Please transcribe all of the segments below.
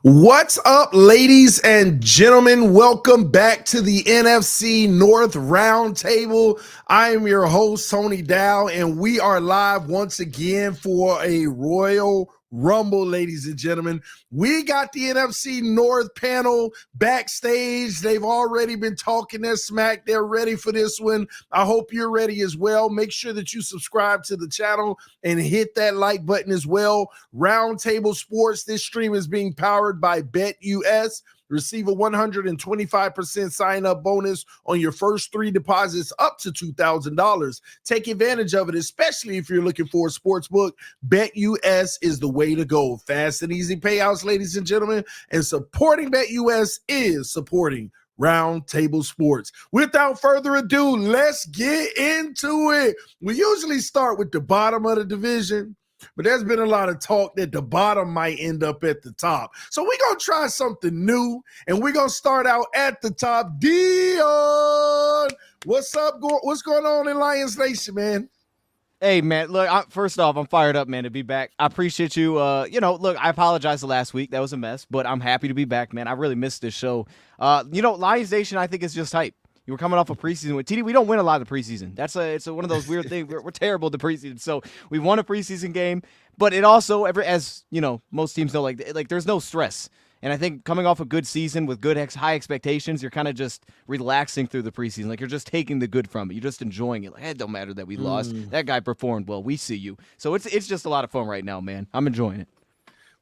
What's up, ladies and gentlemen? Welcome back to the NFC North Roundtable. I am your host, Tony Dow, and we are live once again for a Royal Rumble, ladies and gentlemen. We got the NFC North panel backstage. They've already been talking their smack. They're ready for this one. I hope you're ready as well. Make sure that you subscribe to the channel and hit that like button as well. Roundtable Sports, this stream is being powered by BetUS. Receive a 125% sign-up bonus on your first 3 deposits up to $2,000. Take advantage of it, especially if you're looking for a sports book. BetUS is the way to go. Fast and easy payouts, ladies and gentlemen, and supporting BetUS is supporting Roundtable Sports. Without further ado, let's get into it. We usually start with the bottom of the division, but there's been a lot of talk that the bottom might end up at the top. So we're going to try something new, and we're going to start out at the top. Dion, what's up? What's going on in Lions Nation, man? Hey, man, look, first off, I'm fired up, man, to be back. I appreciate you. Look, I apologize the last week. That was a mess, but I'm happy to be back, man. I really missed this show. Lions Nation, I think, is just hype. You were coming off a preseason with TD. We don't win a lot of the preseason. It's one of those weird things. We're terrible at the preseason. So we won a preseason game, but it also, as you know, most teams know, like there's no stress. And I think coming off a good season with good high expectations, you're kind of just relaxing through the preseason. Like you're just taking the good from it. You're just enjoying it. Like, it don't matter that we lost. That guy performed well. We see you. So it's just a lot of fun right now, man. I'm enjoying it.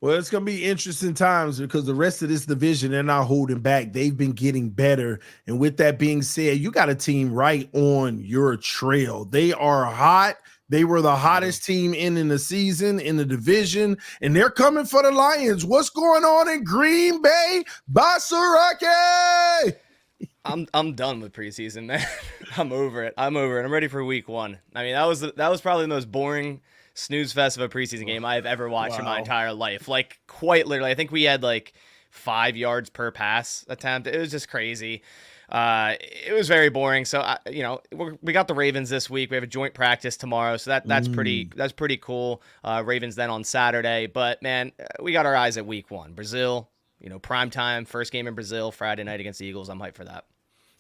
Well, it's going to be interesting times because the rest of this division, they're not holding back. They've been getting better. And with that being said, you got a team right on your trail. They are hot. They were the hottest team in the season, in the division, and they're coming for the Lions. What's going on in Green Bay? Basarake! I'm done with preseason, man. I'm over it. I'm ready for week 1. I mean, that was probably the most boring snooze fest of a preseason game I've ever watched in my entire life. Like, quite literally. I think we had like 5 yards per pass attempt. It was just crazy. It was very boring. So, we got the Ravens this week. We have a joint practice tomorrow. So that's pretty cool. Ravens then on Saturday. But, man, we got our eyes at week 1. Brazil, prime time, first game in Brazil, Friday night against the Eagles. I'm hyped for that.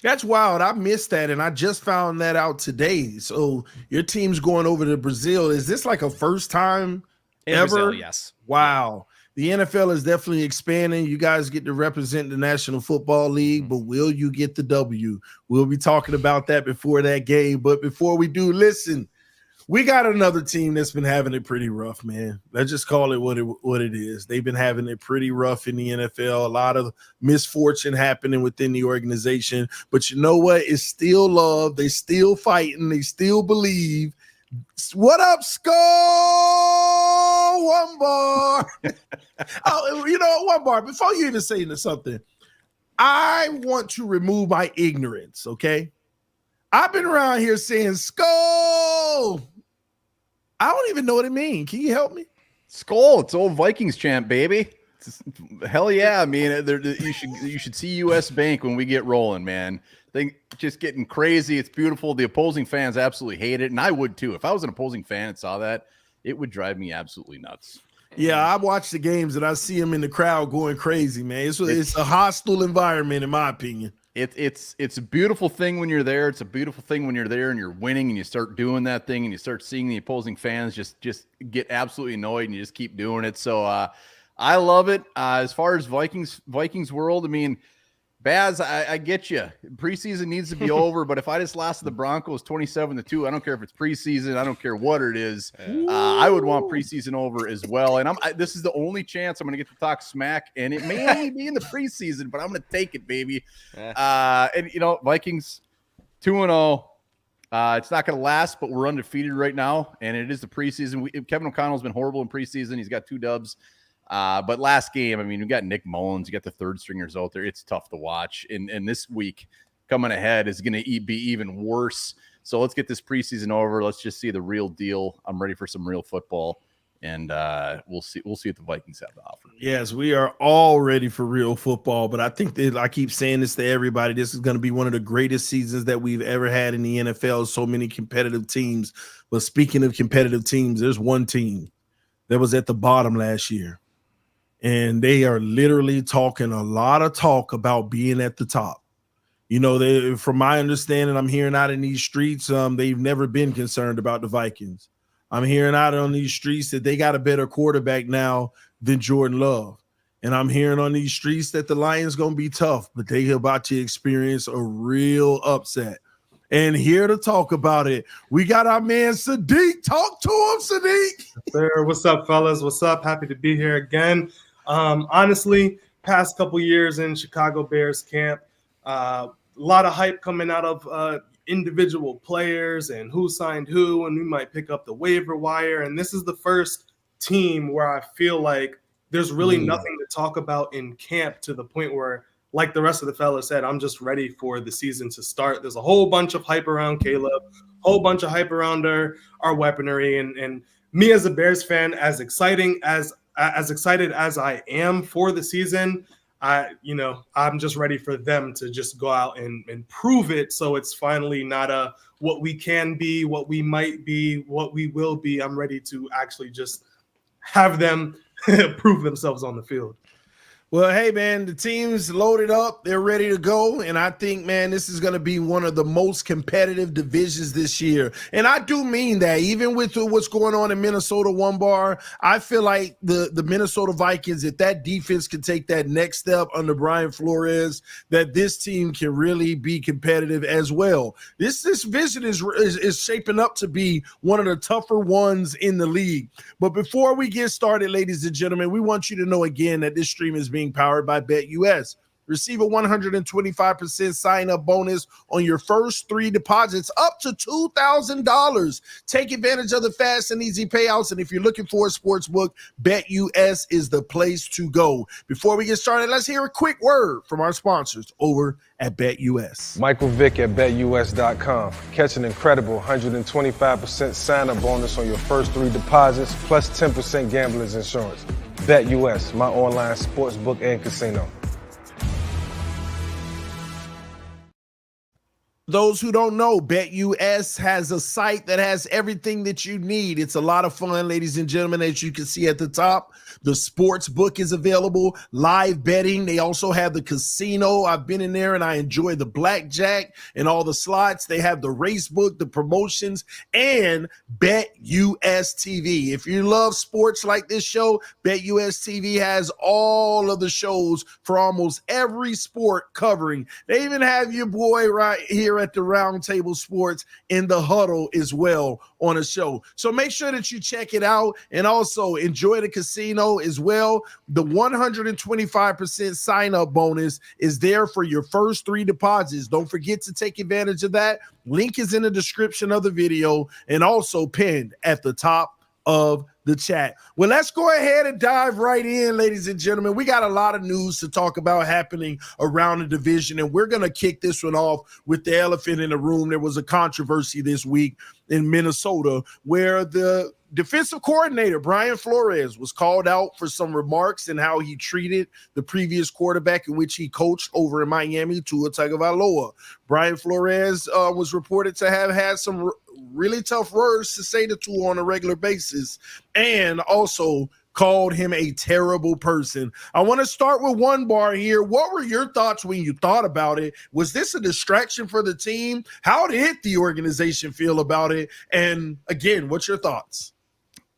That's wild. I missed that, and I just found that out today. So your team's going over to Brazil. Is this like a first time ever? Brazil, yes. Wow. The NFL is definitely expanding. You guys get to represent the National Football League, but will you get the W? We'll be talking about that before that game. But before we do, listen, we got another team that's been having it pretty rough, man. Let's just call it what it is. They've been having it pretty rough in the NFL. A lot of misfortune happening within the organization. But you know what? It's still love. They still fighting. They still believe. What up, Skull? One bar. One bar. Before you even say something, I want to remove my ignorance, okay? I've been around here saying Skull. I don't even know what it means. Can you help me? Skull, it's old Vikings chant, baby. Hell yeah. I mean, you should see US Bank when we get rolling, man. Thing just getting crazy. It's beautiful. The opposing fans absolutely hate it, and I would too. If I was an opposing fan and saw that, it would drive me absolutely nuts. Yeah, I watch the games and I see them in the crowd going crazy, man. It's a hostile environment, in my opinion. It's a beautiful thing when you're there. It's a beautiful thing when you're there and you're winning and you start doing that thing and you start seeing the opposing fans just get absolutely annoyed and you just keep doing it. So I love it. As far as Vikings world, I mean, Baz, I get you. Preseason needs to be over, but if I just lost the Broncos 27-2, I don't care if it's preseason. I don't care what it is. I would want preseason over as well. And this is the only chance I'm going to get to talk smack, and it may only be in the preseason, but I'm going to take it, baby. Vikings 2-0. It's not going to last, but we're undefeated right now, and it is the preseason. Kevin O'Connell's been horrible in preseason. He's got 2 dubs. But last game, I mean, you got Nick Mullins, you got the third stringers out there. It's tough to watch. And this week coming ahead is going to be even worse. So let's get this preseason over. Let's just see the real deal. I'm ready for some real football. And we'll see what the Vikings have to offer. Yes, we are all ready for real football. But I think that I keep saying this to everybody. This is going to be one of the greatest seasons that we've ever had in the NFL. So many competitive teams. But speaking of competitive teams, there's one team that was at the bottom last year. and they are literally talking a lot of talk about being at the top. You know, from my understanding, I'm hearing out in these streets, they've never been concerned about the Vikings. I'm hearing out on these streets that they got a better quarterback now than Jordan Love. And I'm hearing on these streets that the Lions going to be tough, but they about to experience a real upset. And here to talk about it, we got our man Sadiq. Talk to him, Sadiq. Sir, what's up, fellas? What's up? Happy to be here again. Honestly, past couple years in Chicago Bears camp, a lot of hype coming out of individual players and who signed who, and we might pick up the waiver wire. And this is the first team where I feel like there's really nothing to talk about in camp, to the point where, like the rest of the fellas said, I'm just ready for the season to start. There's a whole bunch of hype around Caleb, whole bunch of hype around our weaponry, and me as a Bears fan, as excited as I am for the season, I'm just ready for them to just go out and prove it. So it's finally not a what we can be, what we might be, what we will be. I'm ready to actually just have them prove themselves on the field. Well, hey, man, the team's loaded up. They're ready to go. And I think, man, this is going to be one of the most competitive divisions this year. And I do mean that. Even with what's going on in Minnesota, one bar, I feel like the Minnesota Vikings, if that defense can take that next step under Brian Flores, that this team can really be competitive as well. This division is shaping up to be one of the tougher ones in the league. But before we get started, ladies and gentlemen, we want you to know again that this stream is being powered by BetUS. Receive a 125% sign-up bonus on your first 3 deposits up to $2,000. Take advantage of the fast and easy payouts, and if you're looking for a sports book, BetUS is the place to go. Before we get started, let's hear a quick word from our sponsors over at BetUS. Michael Vick at BetUS.com. Catch an incredible 125% sign-up bonus on your first 3 deposits, plus 10% gambler's insurance. BetUS, my online sports book and casino. Those who don't know, BetUS has a site that has everything that you need. It's a lot of fun, ladies and gentlemen, as you can see at the top. The sports book is available, live betting. They also have the casino. I've been in there and I enjoy the blackjack and all the slots. They have the race book, the promotions, and BetUS TV. If you love sports like this show, BetUS TV has all of the shows for almost every sport covering. They even have your boy right here at the Roundtable Sports in the huddle as well on a show. So make sure that you check it out and also enjoy the casino as well. The 125% sign-up bonus is there for your first 3 deposits. Don't forget to take advantage of that. Link is in the description of the video and also pinned at the top of the chat. Well, let's go ahead and dive right in, ladies and gentlemen. We got a lot of news to talk about happening around the division, and we're going to kick this one off with the elephant in the room. There was a controversy this week in Minnesota where the defensive coordinator, Brian Flores, was called out for some remarks and how he treated the previous quarterback in which he coached over in Miami, Tua Tagovailoa. Brian Flores was reported to have had some really tough words to say to Tua on a regular basis, and also called him a terrible person. I want to start with one bar here. What were your thoughts when you thought about it? Was this a distraction for the team? How did the organization feel about it? And again, what's your thoughts?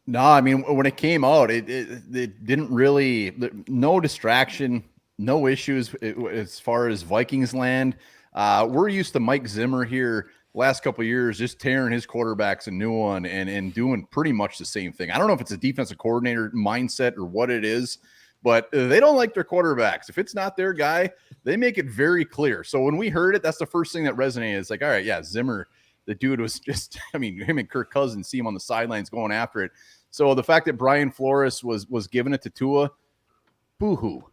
No, I mean, when it came out, it didn't really, no distraction, no issues as far as Vikings land. We're used to Mike Zimmer here last couple of years, just tearing his quarterbacks a new one and doing pretty much the same thing. I don't know if it's a defensive coordinator mindset or what it is, but they don't like their quarterbacks. If it's not their guy, they make it very clear. So when we heard it, that's the first thing that resonated. It's like, all right, yeah, Zimmer, the dude was just, I mean, him and Kirk Cousins see him on the sidelines going after it. So the fact that Brian Flores was giving it to Tua, boo-hoo.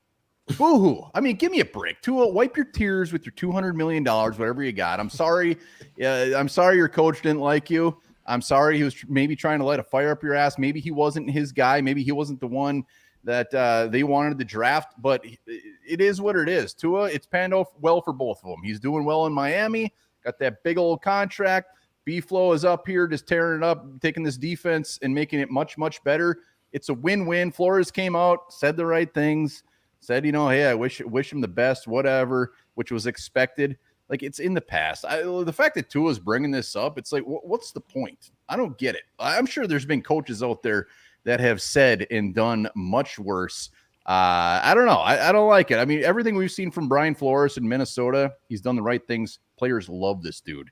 Boo-hoo. I mean, give me a break. Tua, wipe your tears with your $200 million, whatever you got. I'm sorry. I'm sorry your coach didn't like you. I'm sorry he was maybe trying to light a fire up your ass. Maybe he wasn't his guy. Maybe he wasn't the one that they wanted to draft, but it is what it is. Tua, it's panned out well for both of them. He's doing well in Miami, got that big old contract. B-Flow is up here just tearing it up, taking this defense and making it much, much better. it's a win-win. Flores came out, said the right things, said, hey, I wish him the best, whatever, which was expected. Like, it's in the past. The fact that Tua's bringing this up, it's like, what's the point? I don't get it. I'm sure there's been coaches out there that have said and done much worse. I don't know. I don't like it. I mean, everything we've seen from Brian Flores in Minnesota, he's done the right things. Players love this dude.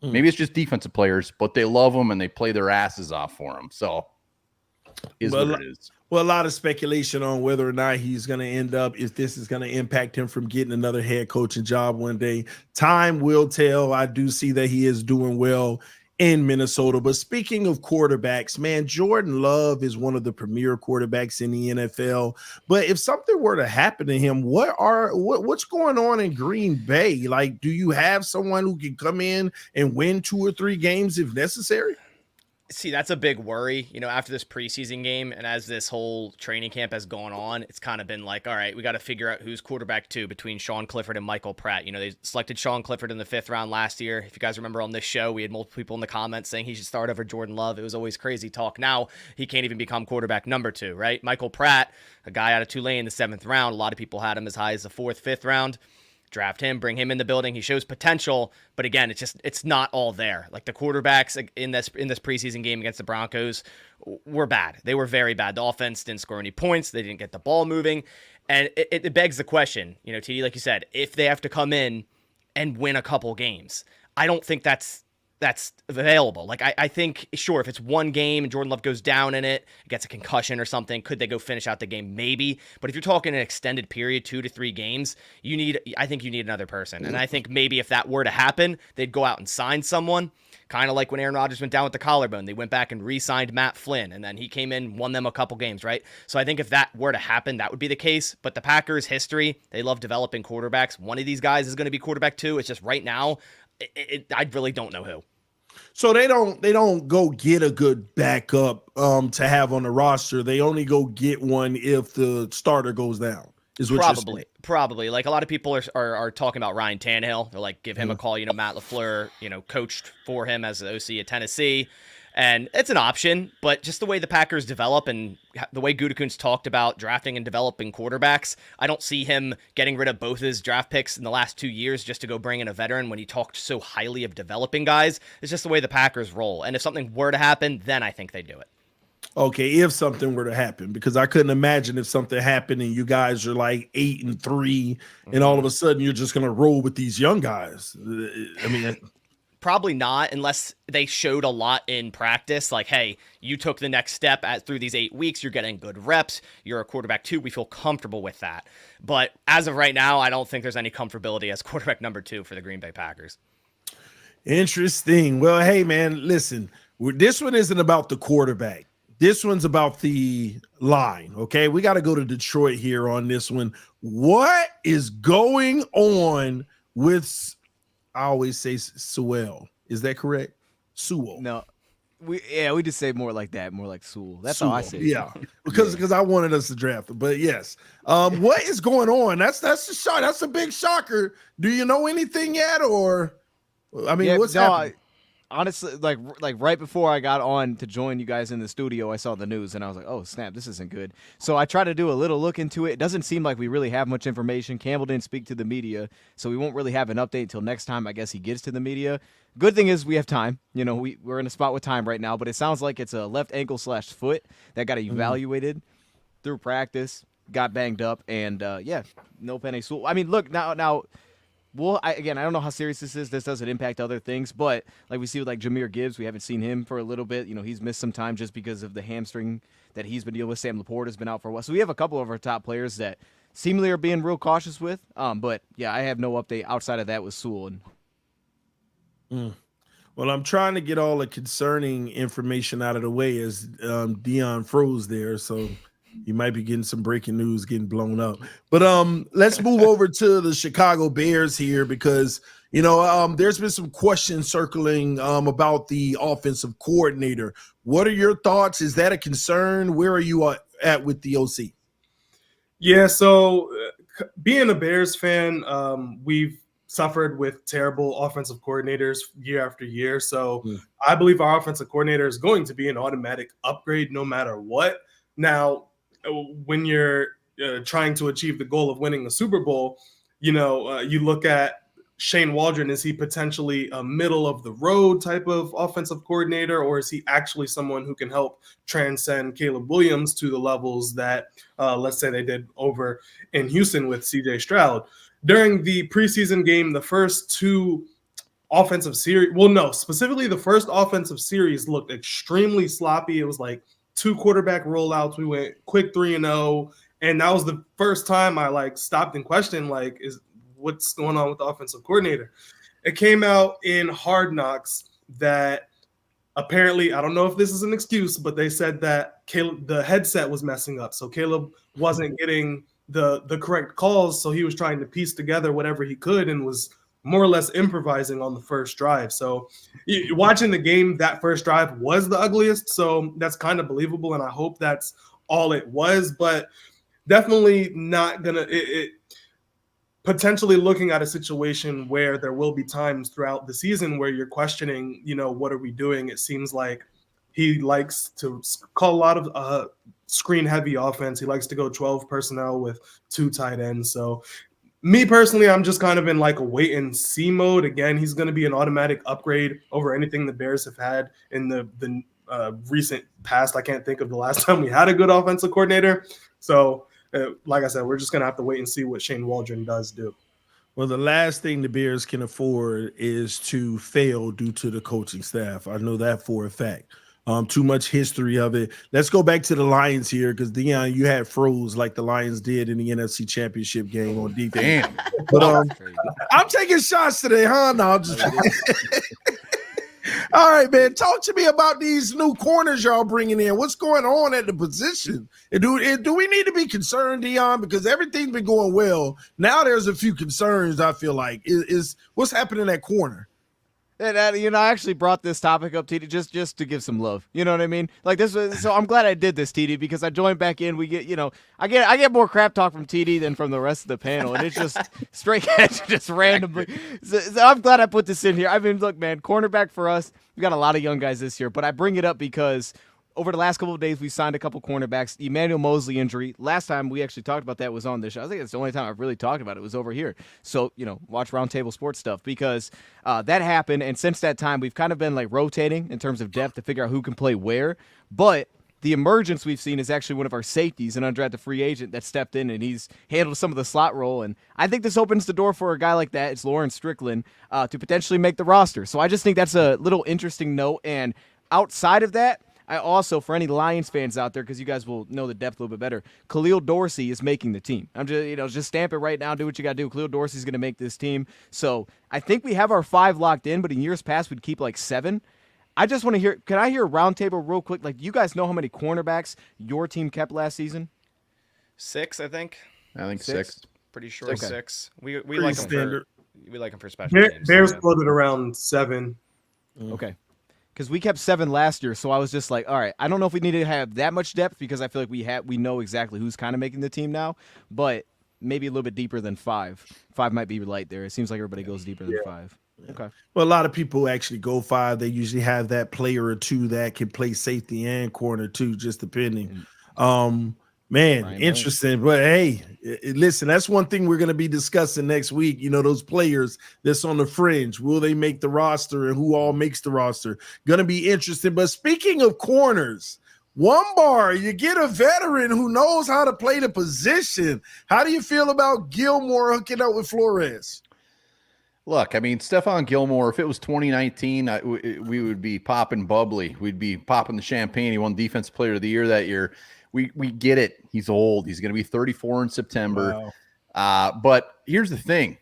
Maybe it's just defensive players, but they love him and they play their asses off for him. So what it is. Well, a lot of speculation on whether or not he's going to end up, if this is going to impact him from getting another head coaching job one day. Time will tell. I do see that he is doing well in Minnesota. But speaking of quarterbacks, man, Jordan Love is one of the premier quarterbacks in the NFL. But if something were to happen to him, what's going on in Green Bay? Like, do you have someone who can come in and win 2 or 3 games if necessary? See, that's a big worry, after this preseason game and as this whole training camp has gone on, it's kind of been like, all right, we got to figure out who's quarterback 2 between Sean Clifford and Michael Pratt. They selected Sean Clifford in the 5th round last year. If you guys remember on this show, we had multiple people in the comments saying he should start over Jordan Love. It was always crazy talk. Now he can't even become quarterback number 2, right? Michael Pratt, a guy out of Tulane in the 7th round. A lot of people had him as high as the 4th, 5th round. Draft him, bring him in the building. He shows potential, but again, it's not all there. Like the quarterbacks in this preseason game against the Broncos were bad. They were very bad. The offense didn't score any points. They didn't get the ball moving, and it begs the question, TD, like you said, if they have to come in and win a couple games, I don't think that's available. Like, I think, sure, if it's one game and Jordan Love goes down in it, gets a concussion or something, could they go finish out the game? Maybe. But if you're talking an extended period, 2 to 3 games, I think you need another person. And I think maybe if that were to happen, they'd go out and sign someone, kind of like when Aaron Rodgers went down with the collarbone. They went back and re-signed Matt Flynn, and then he came in, won them a couple games, right? So I think if that were to happen, that would be the case. But the Packers' history, they love developing quarterbacks. One of these guys is going to be quarterback 2. It's just right now, I really don't know who. So they don't go get a good backup to have on the roster. They only go get one if the starter goes down. Is what probably. Like a lot of people are talking about Ryan Tannehill. They're like, give him a call. Matt LaFleur, coached for him as the OC at Tennessee. And it's an option, but just the way the Packers develop and the way Gutekunst talked about drafting and developing quarterbacks, I don't see him getting rid of both his draft picks in the last 2 years just to go bring in a veteran when he talked so highly of developing guys. It's just the way the Packers roll. And if something were to happen, then I think they do it. Okay, if something were to happen, because I couldn't imagine if something happened and you guys are like 8-3 and all of a sudden you're just going to roll with these young guys. I mean, probably not, unless they showed a lot in practice. Like, hey, you took the next step through these 8 weeks. You're getting good reps. You're a quarterback 2. We feel comfortable with that. But as of right now, I don't think there's any comfortability as quarterback number 2 for the Green Bay Packers. Interesting. Well, hey, man, listen, this one isn't about the quarterback. This one's about the line, okay? We got to go to Detroit here on this one. What is going on with, I always say Sewell. Is that correct? Sewell. No. We just say more like that, more like Sewell. That's Sewell. how I say it. Yeah, because I wanted us to draft him. But yes. What is going on? That's a shock. That's a big shocker. Do you know anything yet? Or, I mean, what's happening? Honestly, like right before I got on to join you guys in the studio, I saw the news and I was like, oh, snap, this isn't good. So I tried to do a little look into it. It doesn't seem like we really have much information. Campbell didn't speak to the media, so we won't really have an update until next time I guess he gets to the media. Good thing is we have time. We're in a spot with time right now, but it sounds like it's a left ankle / foot that got evaluated through practice, got banged up, and no Penei Sewell. I mean, look, now well, I don't know how serious this is. This doesn't impact other things, but like we see with like Jahmyr Gibbs, we haven't seen him for a little bit. He's missed some time just because of the hamstring that he's been dealing with. Sam Laporte has been out for a while. So we have a couple of our top players that seemingly are being real cautious with. But yeah, I have no update outside of that with Sewell. Well, I'm trying to get all the concerning information out of the way as Dion froze there. So you might be getting some breaking news getting blown up. But let's move over to the Chicago Bears here because, there's been some questions circling about the offensive coordinator. What are your thoughts? Is that a concern? Where are you at with the OC? Yeah, so being a Bears fan, we've suffered with terrible offensive coordinators year after year. So I believe our offensive coordinator is going to be an automatic upgrade no matter what. Now, when you're trying to achieve the goal of winning the Super Bowl, you look at Shane Waldron. Is he potentially a middle of the road type of offensive coordinator, or is he actually someone who can help transcend Caleb Williams to the levels that, let's say, they did over in Houston with CJ Stroud? During the preseason game, the first two offensive series, specifically the first offensive series looked extremely sloppy. It was like 2 quarterback rollouts. We went quick 3-0. And that was the first time I stopped and questioned, what's going on with the offensive coordinator. It came out in Hard Knocks that apparently, I don't know if this is an excuse, but they said that the headset was messing up. So Caleb wasn't getting the correct calls. So he was trying to piece together whatever he could and was more or less improvising on the first drive. So watching the game, that first drive was the ugliest. So that's kind of believable. And I hope that's all it was, but definitely not going to potentially looking at a situation where there will be times throughout the season where you're questioning, what are we doing? It seems like he likes to call a lot of screen heavy offense. He likes to go 12 personnel with 2 tight ends. So me personally, I'm just kind of in a wait and see mode. Again, he's going to be an automatic upgrade over anything the Bears have had in the recent past. I can't think of the last time we had a good offensive coordinator. So like I said, we're just going to have to wait and see what Shane Waldron does do. Well, the last thing the Bears can afford is to fail due to the coaching staff. I know that for a fact. Too much history of it. Let's go back to the Lions here because, Dion, you had froze like the Lions did in the NFC Championship game on defense. Damn. But I'm taking shots today, huh? No, I'm just All right, man. Talk to me about these new corners y'all bringing in. What's going on at the position? Do we need to be concerned, Dion? Because everything's been going well. Now there's a few concerns, I feel like. Is what's happening at corner? And, I actually brought this topic up, TD, just to give some love. You know what I mean? So I'm glad I did this, TD, because I joined back in. We get, I get more crap talk from TD than from the rest of the panel, and it's just straight catch, just randomly. So I'm glad I put this in here. I mean, look, man, cornerback for us, we got a lot of young guys this year, but I bring it up because over the last couple of days, we signed a couple cornerbacks. Emmanuel Mosley injury. Last time we actually talked about that was on this show. I think it's the only time I've really talked about it was over here. So, watch Roundtable Sports stuff because that happened. And since that time, we've kind of been rotating in terms of depth to figure out who can play where. But the emergence we've seen is actually one of our safeties, an undrafted free agent that stepped in and he's handled some of the slot role. And I think this opens the door for a guy like that. It's Lawrence Strickland to potentially make the roster. So I just think that's a little interesting note. And outside of that, I also, for any Lions fans out there, because you guys will know the depth a little bit better, Khalil Dorsey is making the team. I'm just stamp it right now, do what you got to do. Khalil Dorsey's going to make this team. So I think we have our 5 locked in, but in years past, we'd keep 7. I just want to hear, can I hear a roundtable real quick? Do you guys know how many cornerbacks your team kept last season? 6, I think. I think 6. Pretty sure 6. We like them for special teams. Bears floated around 7. Okay. Because we kept 7 last year, so I was just like, all right, I don't know if we need to have that much depth because I feel like we know exactly who's kind of making the team now, but maybe a little bit deeper than 5. 5 might be light there. It seems like everybody goes deeper than 5. Okay. Well, a lot of people actually go 5. They usually have that player or two that can play safety and corner too, just depending. Man, interesting. But hey, listen, that's one thing we're going to be discussing next week. Those players that's on the fringe, will they make the roster and who all makes the roster? Going to be interesting. But speaking of corners, one bar, you get a veteran who knows how to play the position. How do you feel about Gilmore hooking up with Flores? Look, I mean, Stephon Gilmore, if it was 2019, we would be popping bubbly. We'd be popping the champagne. He won Defensive Player of the Year that year. We get it. He's old. He's going to be 34 in September. Wow. But here's the thing.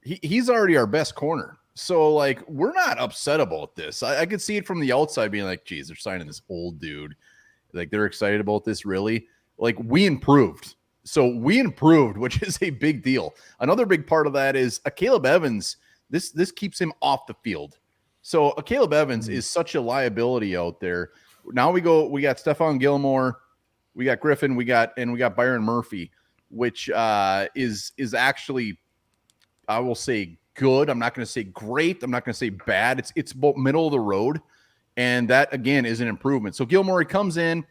He's already our best corner. So, we're not upset about this. I could see it from the outside being like, geez, they're signing this old dude. They're excited about this, really? We improved. So we improved, which is a big deal. Another big part of that is Caleb Evans. This keeps him off the field. So Caleb Evans is such a liability out there. Now we got Stephon Gilmore. We got Griffin, we got Byron Murphy, which is actually, I will say, good. I'm not going to say great. I'm not going to say bad. It's about middle of the road, and that again is an improvement. So Gilmore comes in,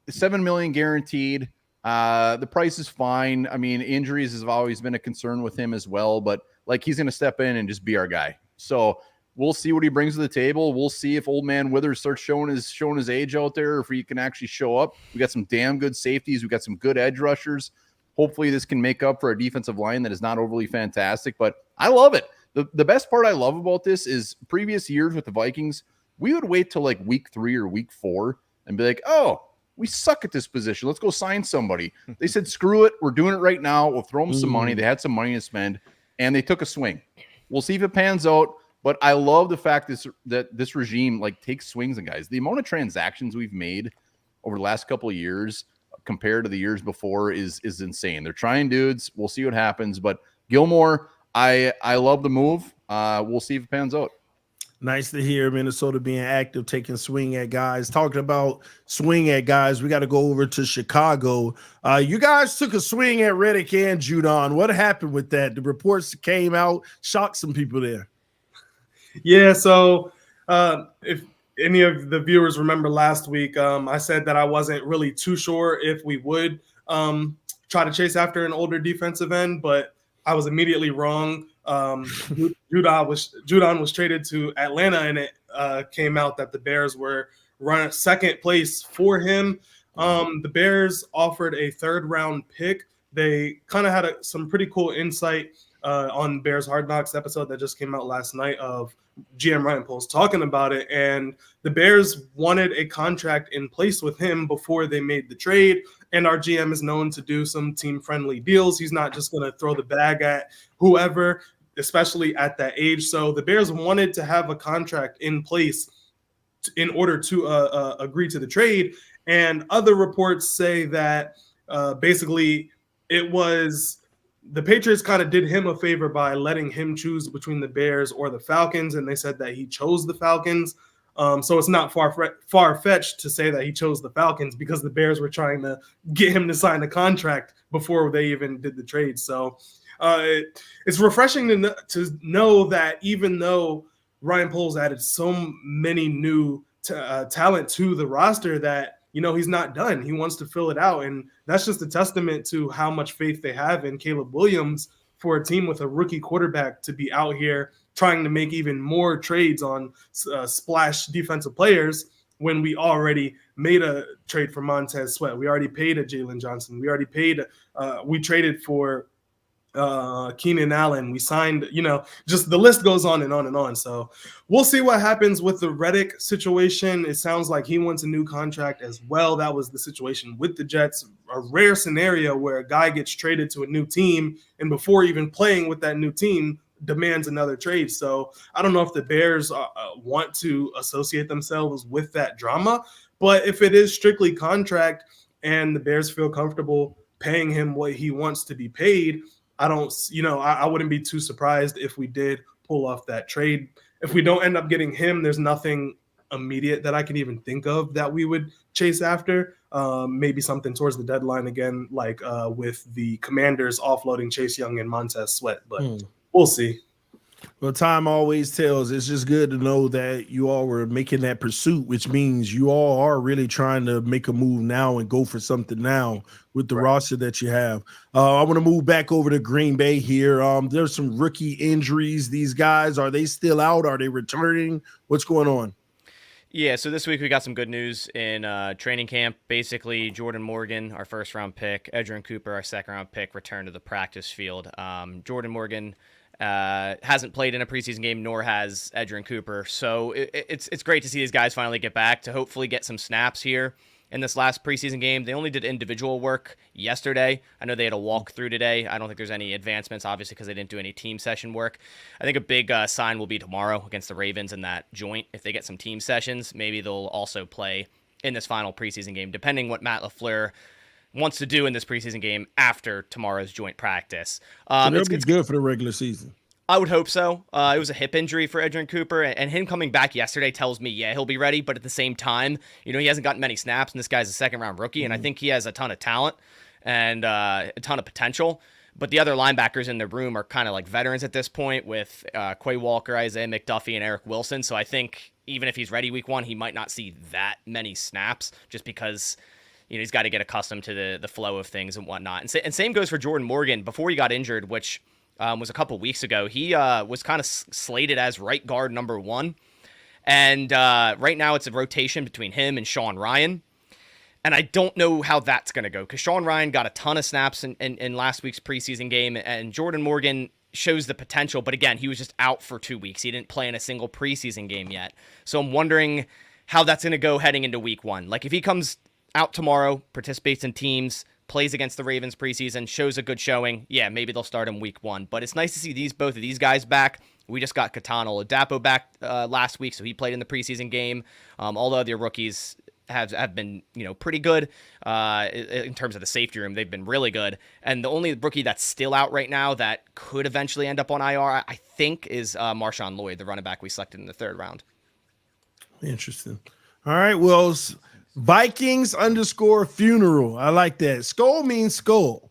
$7 million guaranteed. The price is fine. I mean, injuries has always been a concern with him as well, but like he's going to step in and just be our guy. So we'll see what he brings to the table. We'll see if old man Withers starts showing his age out there, or if he can actually show up. We got some damn good safeties. We got some good edge rushers. Hopefully this can make up for a defensive line that is not overly fantastic, but I love it. The best part I love about this is previous years with the Vikings, we would wait till like week 3 or week 4 and be like, oh, we suck at this position. Let's go sign somebody. They said, screw it. We're doing it right now. We'll throw them some money. They had some money to spend, and they took a swing. We'll see if it pans out, but I love the fact that this regime like takes swings on guys. The amount of transactions we've made over the last couple of years compared to the years before is insane. They're trying dudes. We'll see what happens, but Gilmore, I love the move. We'll see if it pans out. Nice to hear Minnesota being active, taking swing at guys. Talking about swing at guys, we got to go over to Chicago. You guys took a swing at Reddick and Judon. What happened with that? The reports came out, shocked some people there. Yeah, so if any of the viewers remember last week, I said that I wasn't really too sure if we would try to chase after an older defensive end, but I was immediately wrong. Judon was traded to Atlanta, and it came out that the Bears were running second place for him. The Bears offered a 3rd round pick. They kind of had some pretty cool insight on Bears Hard Knocks episode that just came out last night of GM Ryan Poles talking about it. And the Bears wanted a contract in place with him before they made the trade. And our GM is known to do some team-friendly deals. He's not just going to throw the bag at whoever, especially at that age. So the Bears wanted to have a contract in place in order to agree to the trade. And other reports say that basically it was the Patriots kind of did him a favor by letting him choose between the Bears or the Falcons. And they said that he chose the Falcons. So it's not far-fetched to say that he chose the Falcons because the Bears were trying to get him to sign a contract before they even did the trade. So it's refreshing to know that even though Ryan Poles added so many new talent to the roster, that he's not done. He wants to fill it out, and that's just a testament to how much faith they have in Caleb Williams for a team with a rookie quarterback to be out here trying to make even more trades on splash defensive players when we already made a trade for Montez Sweat. We already paid a Jalen Johnson. We already paid. We traded for Keenan Allen. We signed, just the list goes on and on and on. So we'll see what happens with the Reddick situation. It sounds like he wants a new contract as well. That was the situation with the Jets, a rare scenario where a guy gets traded to a new team and before even playing with that new team demands another trade. So I don't know if the Bears want to associate themselves with that drama, but if it is strictly contract and the Bears feel comfortable paying him what he wants to be paid, I wouldn't be too surprised if we did pull off that trade. If we don't end up getting him, there's nothing immediate that I can even think of that we would chase after. Maybe something towards the deadline again, like with the Commanders offloading Chase Young and Montez Sweat, but we'll see. Well, time always tells. It's just good to know that you all were making that pursuit, which means you all are really trying to make a move now and go for something now with the roster that you have. I want to move back over to Green Bay here. There's some rookie injuries. These guys, are they still out? Are they returning? What's going on? Yeah, so this week we got some good news in training camp. Basically, Jordan Morgan, our first-round pick, Edgerrin Cooper, our second-round pick, returned to the practice field. Jordan Morgan hasn't played in a preseason game, nor has Edgerrin Cooper. So it's great to see these guys finally get back to hopefully get some snaps here in this last preseason game. They only did individual work yesterday. I know they had a walkthrough today. I don't think there's any advancements, obviously, because they didn't do any team session work. I think a big sign will be tomorrow against the Ravens in that joint. If they get some team sessions, maybe they'll also play in this final preseason game, depending what Matt LaFleur wants to do in this preseason game after tomorrow's joint practice. So they'll be good for the regular season. I would hope so. It was a hip injury for Edgerrin Cooper, and him coming back yesterday tells me, yeah, he'll be ready. But at the same time, he hasn't gotten many snaps, and this guy's a second-round rookie, and I think he has a ton of talent and a ton of potential. But the other linebackers in the room are kind of like veterans at this point with Quay Walker, Isaiah McDuffie, and Eric Wilson. So I think even if he's ready week 1, he might not see that many snaps just because he's got to get accustomed to the flow of things and whatnot. And same goes for Jordan Morgan before he got injured, which was a couple weeks ago. He was kind of slated as right guard number 1. And right now it's a rotation between him and Sean Ryan. And I don't know how that's going to go because Sean Ryan got a ton of snaps in last week's preseason game, and Jordan Morgan shows the potential. But again, he was just out for 2 weeks. He didn't play in a single preseason game yet. So I'm wondering how that's going to go heading into week 1. Like if he comes out tomorrow, participates in teams, plays against the Ravens preseason, shows a good showing, yeah, maybe they'll start him week 1. But it's nice to see both of these guys back. We just got Katana Oladapo back last week, so he played in the preseason game. All the other rookies have been, pretty good in terms of the safety room. They've been really good. And the only rookie that's still out right now that could eventually end up on IR, I think, is Marshawn Lloyd, the running back we selected in the 3rd round. Interesting. All right. Well, Vikings _funeral. I like that. Skull means skull.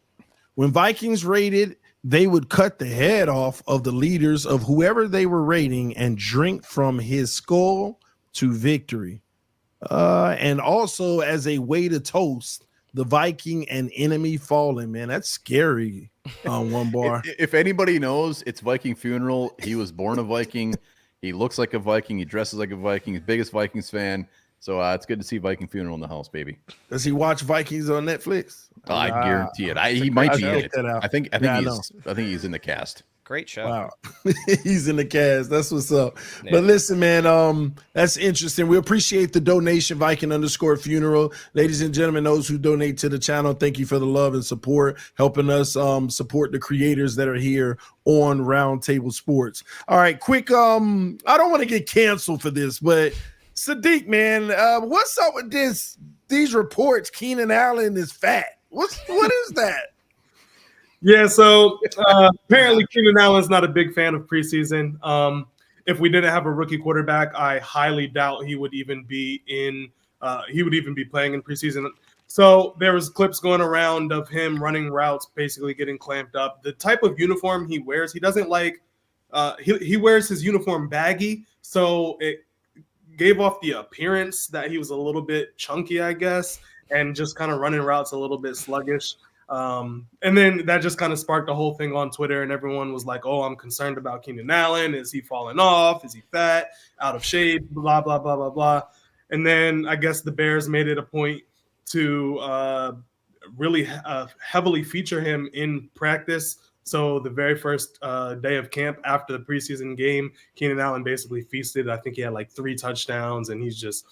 When Vikings raided, they would cut the head off of the leaders of whoever they were raiding and drink from his skull to victory. And also as a way to toast the Viking and enemy fallen, man. That's scary. One bar. If anybody knows, it's Viking funeral. He was born a Viking. He looks like a Viking. He dresses like a Viking. He's the biggest Vikings fan. So it's good to see Viking funeral in the house, baby. Does he watch Vikings on Netflix? I guarantee it. He might be in it. I think he's in the cast. Great show. Wow. He's in the cast. That's what's up. Yeah. But listen, man, that's interesting. We appreciate the donation, Viking _funeral. Ladies and gentlemen, those who donate to the channel, thank you for the love and support, helping us support the creators that are here on Roundtable Sports. All right, quick. I don't want to get canceled for this, but Sadiq, man, what's up with these reports? Keenan Allen is fat. What is that? Yeah, so apparently Keenan Allen's not a big fan of preseason. If we didn't have a rookie quarterback, I highly doubt he would even be playing in preseason. So there was clips going around of him running routes, basically getting clamped up. The type of uniform he wears, he doesn't like. He wears his uniform baggy, so it gave off the appearance that he was a little bit chunky, I guess, and just kind of running routes a little bit sluggish. And then that just kind of sparked the whole thing on Twitter, and everyone was like, oh, I'm concerned about Keenan Allen. Is he falling off? Is he fat, out of shape, blah, blah, blah, blah, blah. And then I guess the Bears made it a point to really heavily feature him in practice. So the very first day of camp after the preseason game, Keenan Allen basically feasted. I think he had like 3 touchdowns, and he's just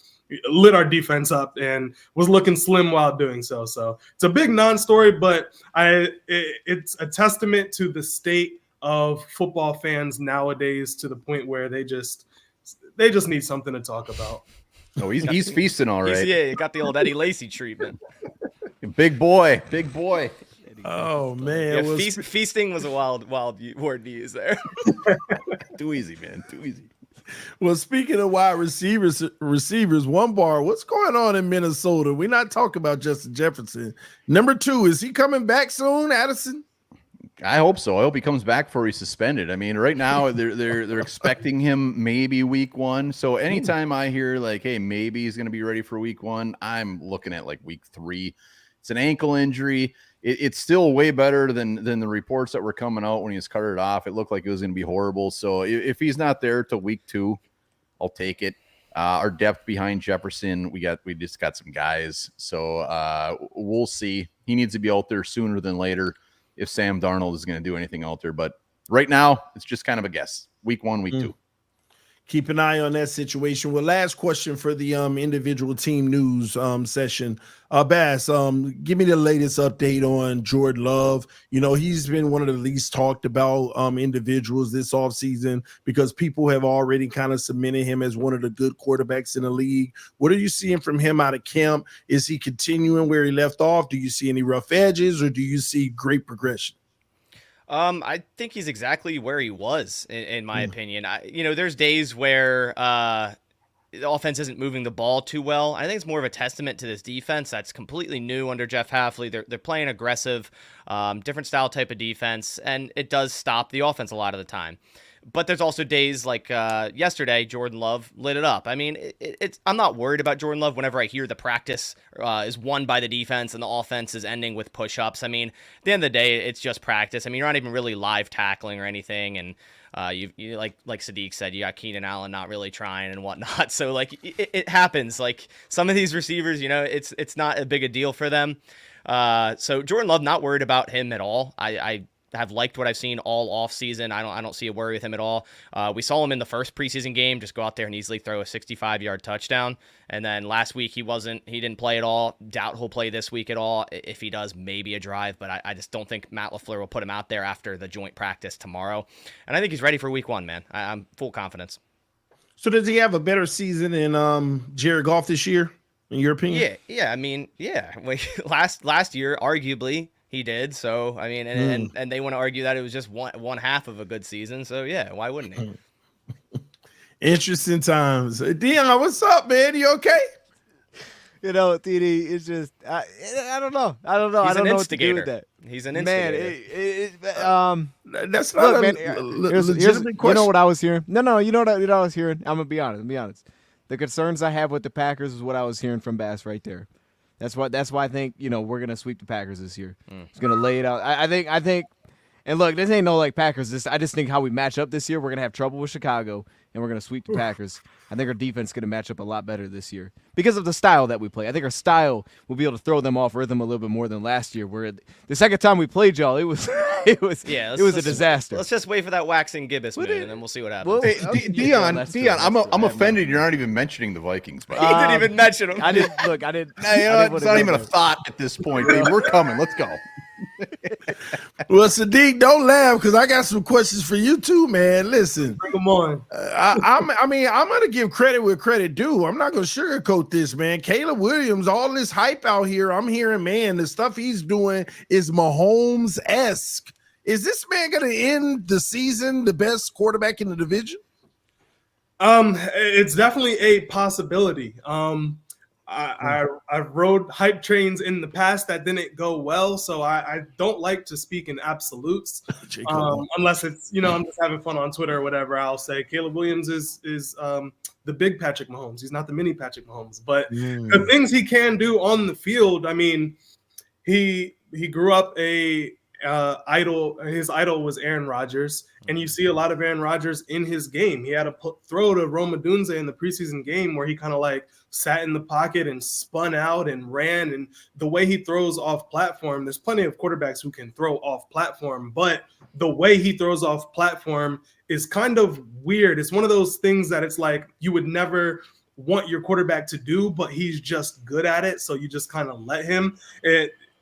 lit our defense up and was looking slim while doing so. So it's a big non-story, but it's a testament to the state of football fans nowadays, to the point where they just need something to talk about. Oh, he's feasting all right. He got the old Eddie Lacy treatment. Big boy. Oh man, yeah, feasting was a wild word to use there. Too easy, man. Too easy. Well, speaking of wide receivers, one bar, what's going on in Minnesota? We're not talking about Justin Jefferson. Number 2, is he coming back soon, Addison? I hope so. I hope he comes back before he's suspended. I mean, right now they're expecting him maybe week 1. So anytime I hear like, hey, maybe he's going to be ready for week 1, I'm looking at like week 3. It's an ankle injury. It's still way better than the reports that were coming out when he was carted off. It looked like it was going to be horrible. So if he's not there till week 2, I'll take it. Our depth behind Jefferson, we just got some guys. So we'll see. He needs to be out there sooner than later if Sam Darnold is going to do anything out there. But right now, it's just kind of a guess. Week 1, week 2. Keep an eye on that situation. Well, last question for the individual team news session. Bass, give me the latest update on Jordan Love. He's been one of the least talked about individuals this offseason because people have already kind of cemented him as one of the good quarterbacks in the league. What are you seeing from him out of camp? Is he continuing where he left off? Do you see any rough edges, or do you see great progression? I think he's exactly where he was, in my opinion. There's days where the offense isn't moving the ball too well. I think it's more of a testament to this defense that's completely new under Jeff Hafley. They're playing aggressive, different style type of defense, and it does stop the offense a lot of the time. But there's also days like yesterday, Jordan Love lit it up. I mean, I'm not worried about Jordan Love whenever I hear the practice is won by the defense and the offense is ending with push-ups. I mean, at the end of the day, it's just practice. I mean, you're not even really live tackling or anything, and you like Sadiq said, you got Keenan Allen not really trying and whatnot. So like it happens. Like some of these receivers, it's not a big a deal for them. So Jordan Love, not worried about him at all. I have liked what I've seen all off season. I don't see a worry with him at all. We saw him in the first preseason game just go out there and easily throw a 65-yard touchdown. And then last week he didn't play at all. Doubt he'll play this week at all. If he does, maybe a drive, but I just don't think Matt LaFleur will put him out there after the joint practice tomorrow. And I think he's ready for week 1, man. I'm full confidence. So does he have a better season than Jared Goff this year, in your opinion? Yeah. I mean, yeah. Last year, arguably, he did. So, I mean, and they want to argue that it was just one half of a good season. So, yeah, why wouldn't he? Interesting times. Dion, what's up, man? You okay? TD, it's just, I don't know. I don't know. He's I don't an know what to do with instigator. that. He's an instigator. That's not look, a man, legitimate question. You know what I was hearing? No, you know what I was hearing? I'm going to be honest. The concerns I have with the Packers is what I was hearing from Bass right there. That's why I think, we're going to sweep the Packers this year. It's going to lay it out. I think, and look, this ain't no like Packers. I just think how we match up this year, we're going to have trouble with Chicago, and we're going to sweep the Packers. I think our defense is going to match up a lot better this year because of the style that we play. I think our style will be able to throw them off rhythm a little bit more than last year, where the second time we played y'all, it was a disaster. Let's just wait for that waxing gibbous moon, and then we'll see what happens. Hey, Dion, I'm offended you're not even mentioning the Vikings. But he didn't even mention them. I didn't. It's not even a thought at this point. Babe. We're coming. Let's go. Well, Sadiq, don't laugh because I got some questions for you too, man. Listen, Bring them on. I'm gonna give credit where credit due. I'm not gonna sugarcoat this, man. Caleb Williams, all this hype out here, I'm hearing, man, the stuff he's doing is Mahomes-esque. Is this man gonna end the season the best quarterback in the division? It's definitely a possibility. I rode hype trains in the past that didn't go well, so I don't like to speak in absolutes. Unless it's I'm just having fun on Twitter or whatever. I'll say Caleb Williams is the big Patrick Mahomes. He's not the mini Patrick Mahomes, but the things he can do on the field. I mean, he grew up idol. His idol was Aaron Rodgers, and you see a lot of Aaron Rodgers in his game. He had a throw to Rome Odunze in the preseason game where he kind of like sat in the pocket and spun out and ran. And the way he throws off platform, there's plenty of quarterbacks who can throw off platform, but the way he throws off platform is kind of weird. It's one of those things that it's like you would never want your quarterback to do, but he's just good at it. So you just kind of let him.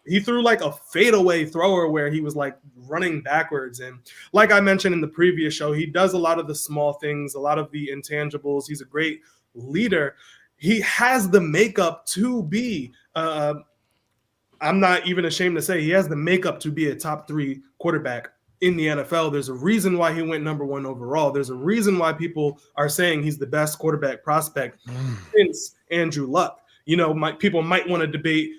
He threw like a fadeaway thrower where he was like running backwards. And like I mentioned in the previous show, he does a lot of the small things, a lot of the intangibles. He's a great leader. He has the makeup to be, I'm not even ashamed to say, he has the makeup to be a top 3 quarterback in the NFL. There's a reason why he went number 1 overall. There's a reason why people are saying he's the best quarterback prospect since Andrew Luck. People might want to debate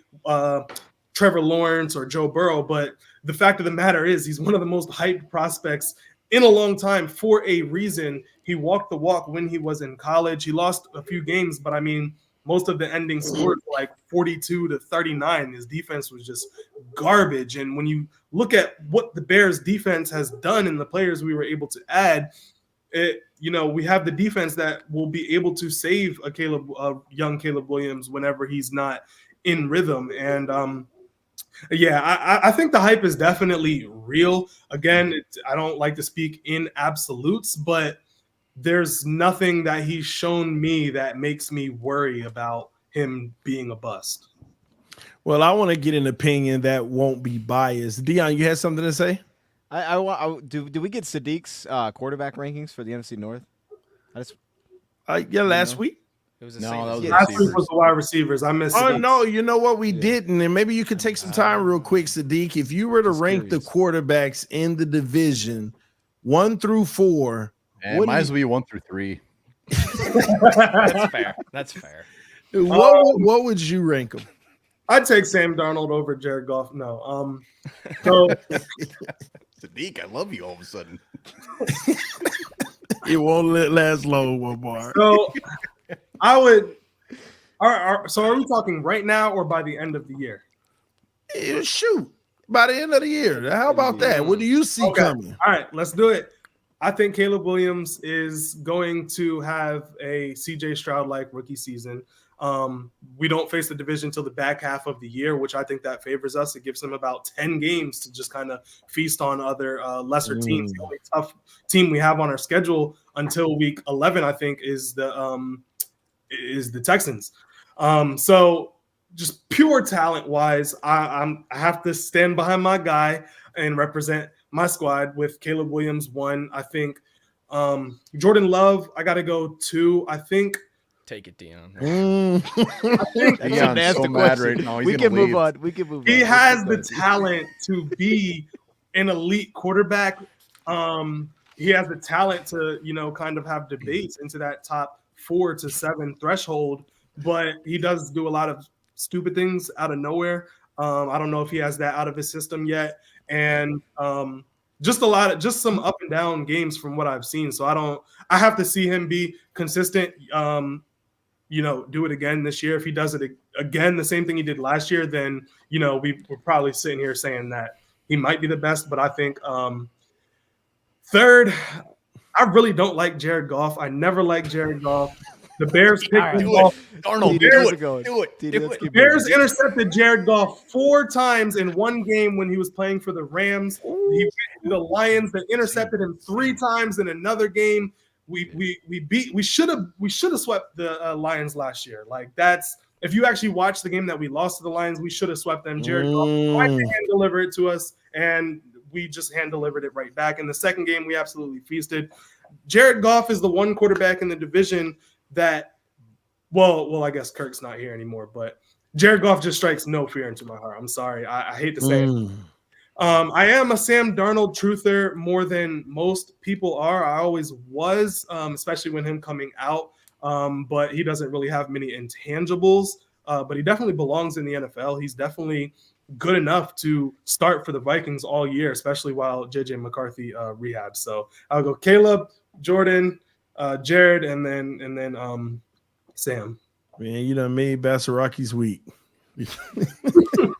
Trevor Lawrence or Joe Burrow, but the fact of the matter is he's one of the most hyped prospects in a long time for a reason. He walked the walk when he was in college. He lost a few games, but I mean, most of the ending scores were like 42-39. His defense was just garbage. And when you look at what the Bears defense has done and the players we were able to add, we have the defense that will be able to save a young Caleb Williams whenever he's not in rhythm. And I think the hype is definitely real. Again, I don't like to speak in absolutes, but there's nothing that he's shown me that makes me worry about him being a bust. Well, I want to get an opinion that won't be biased. Dion, you had something to say? Do we get Sadiq's quarterback rankings for the NFC North? Last week. It was last week was the wide receivers. I missed. Oh no, you know what? We didn't, and maybe you could take some time real quick, Sadiq. If you were to rank the quarterbacks in the division 1 through 4, might as well be 1 through 3. That's fair. What would you rank them? I'd take Sam Darnold over Jared Goff. No. So Sadiq, I love you all of a sudden. It won't last long, Omar. So I would. So are we talking right now or by the end of the year? Shoot, by the end of the year. How about that? What do you see coming? All right, let's do it. I think Caleb Williams is going to have a CJ Stroud-like rookie season. We don't face the division until the back half of the year, which I think that favors us. It gives them about 10 games to just kind of feast on other lesser teams. The only tough team we have on our schedule until week 11, I think, is the Texans. So just pure talent-wise, I have to stand behind my guy and represent my squad with Caleb Williams 1. I think Jordan Love, I got to go 2. I think. Take it, Dion. Dion's so mad right now. We can move on. We can move on. He has the talent to be an elite quarterback. He has the talent to, kind of have debates into that top 4 to 7 threshold, but he does do a lot of stupid things out of nowhere. I don't know if he has that out of his system yet. And just some up and down games from what I've seen. So I have to see him be consistent, do it again this year. If he does it again, the same thing he did last year, then, we're probably sitting here saying that he might be the best. But I think third, I really don't like Jared Goff. I never liked Jared Goff. The Bears picked him off. Darnold, do it. The Bears intercepted Jared Goff 4 times in one game when he was playing for the Rams. He beat the Lions. They intercepted him 3 times in another game. We should have swept the Lions last year. Like, that's, if you actually watch the game that we lost to the Lions, we should have swept them. Jared Goff tried to hand deliver it to us, and we just hand delivered it right back. In the second game, we absolutely feasted. Jared Goff is the one quarterback in the division that, well, I guess Kirk's not here anymore, but Jared Goff just strikes no fear into my heart. I'm sorry. I hate to say it. I am a Sam Darnold truther more than most people are. I always was, especially when him coming out. But he doesn't really have many intangibles, but he definitely belongs in the NFL. He's definitely good enough to start for the Vikings all year, especially while JJ McCarthy rehabs. So I'll go Caleb, Jordan, Jared, and then Sam. Man, you done made Basaraki's week.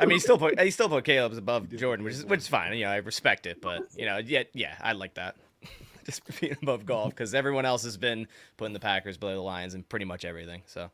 I mean, he still put Caleb's above Jordan, which is fine. I respect it, but I like that. Just being above Golf, because everyone else has been putting the Packers below the Lions and pretty much everything. So.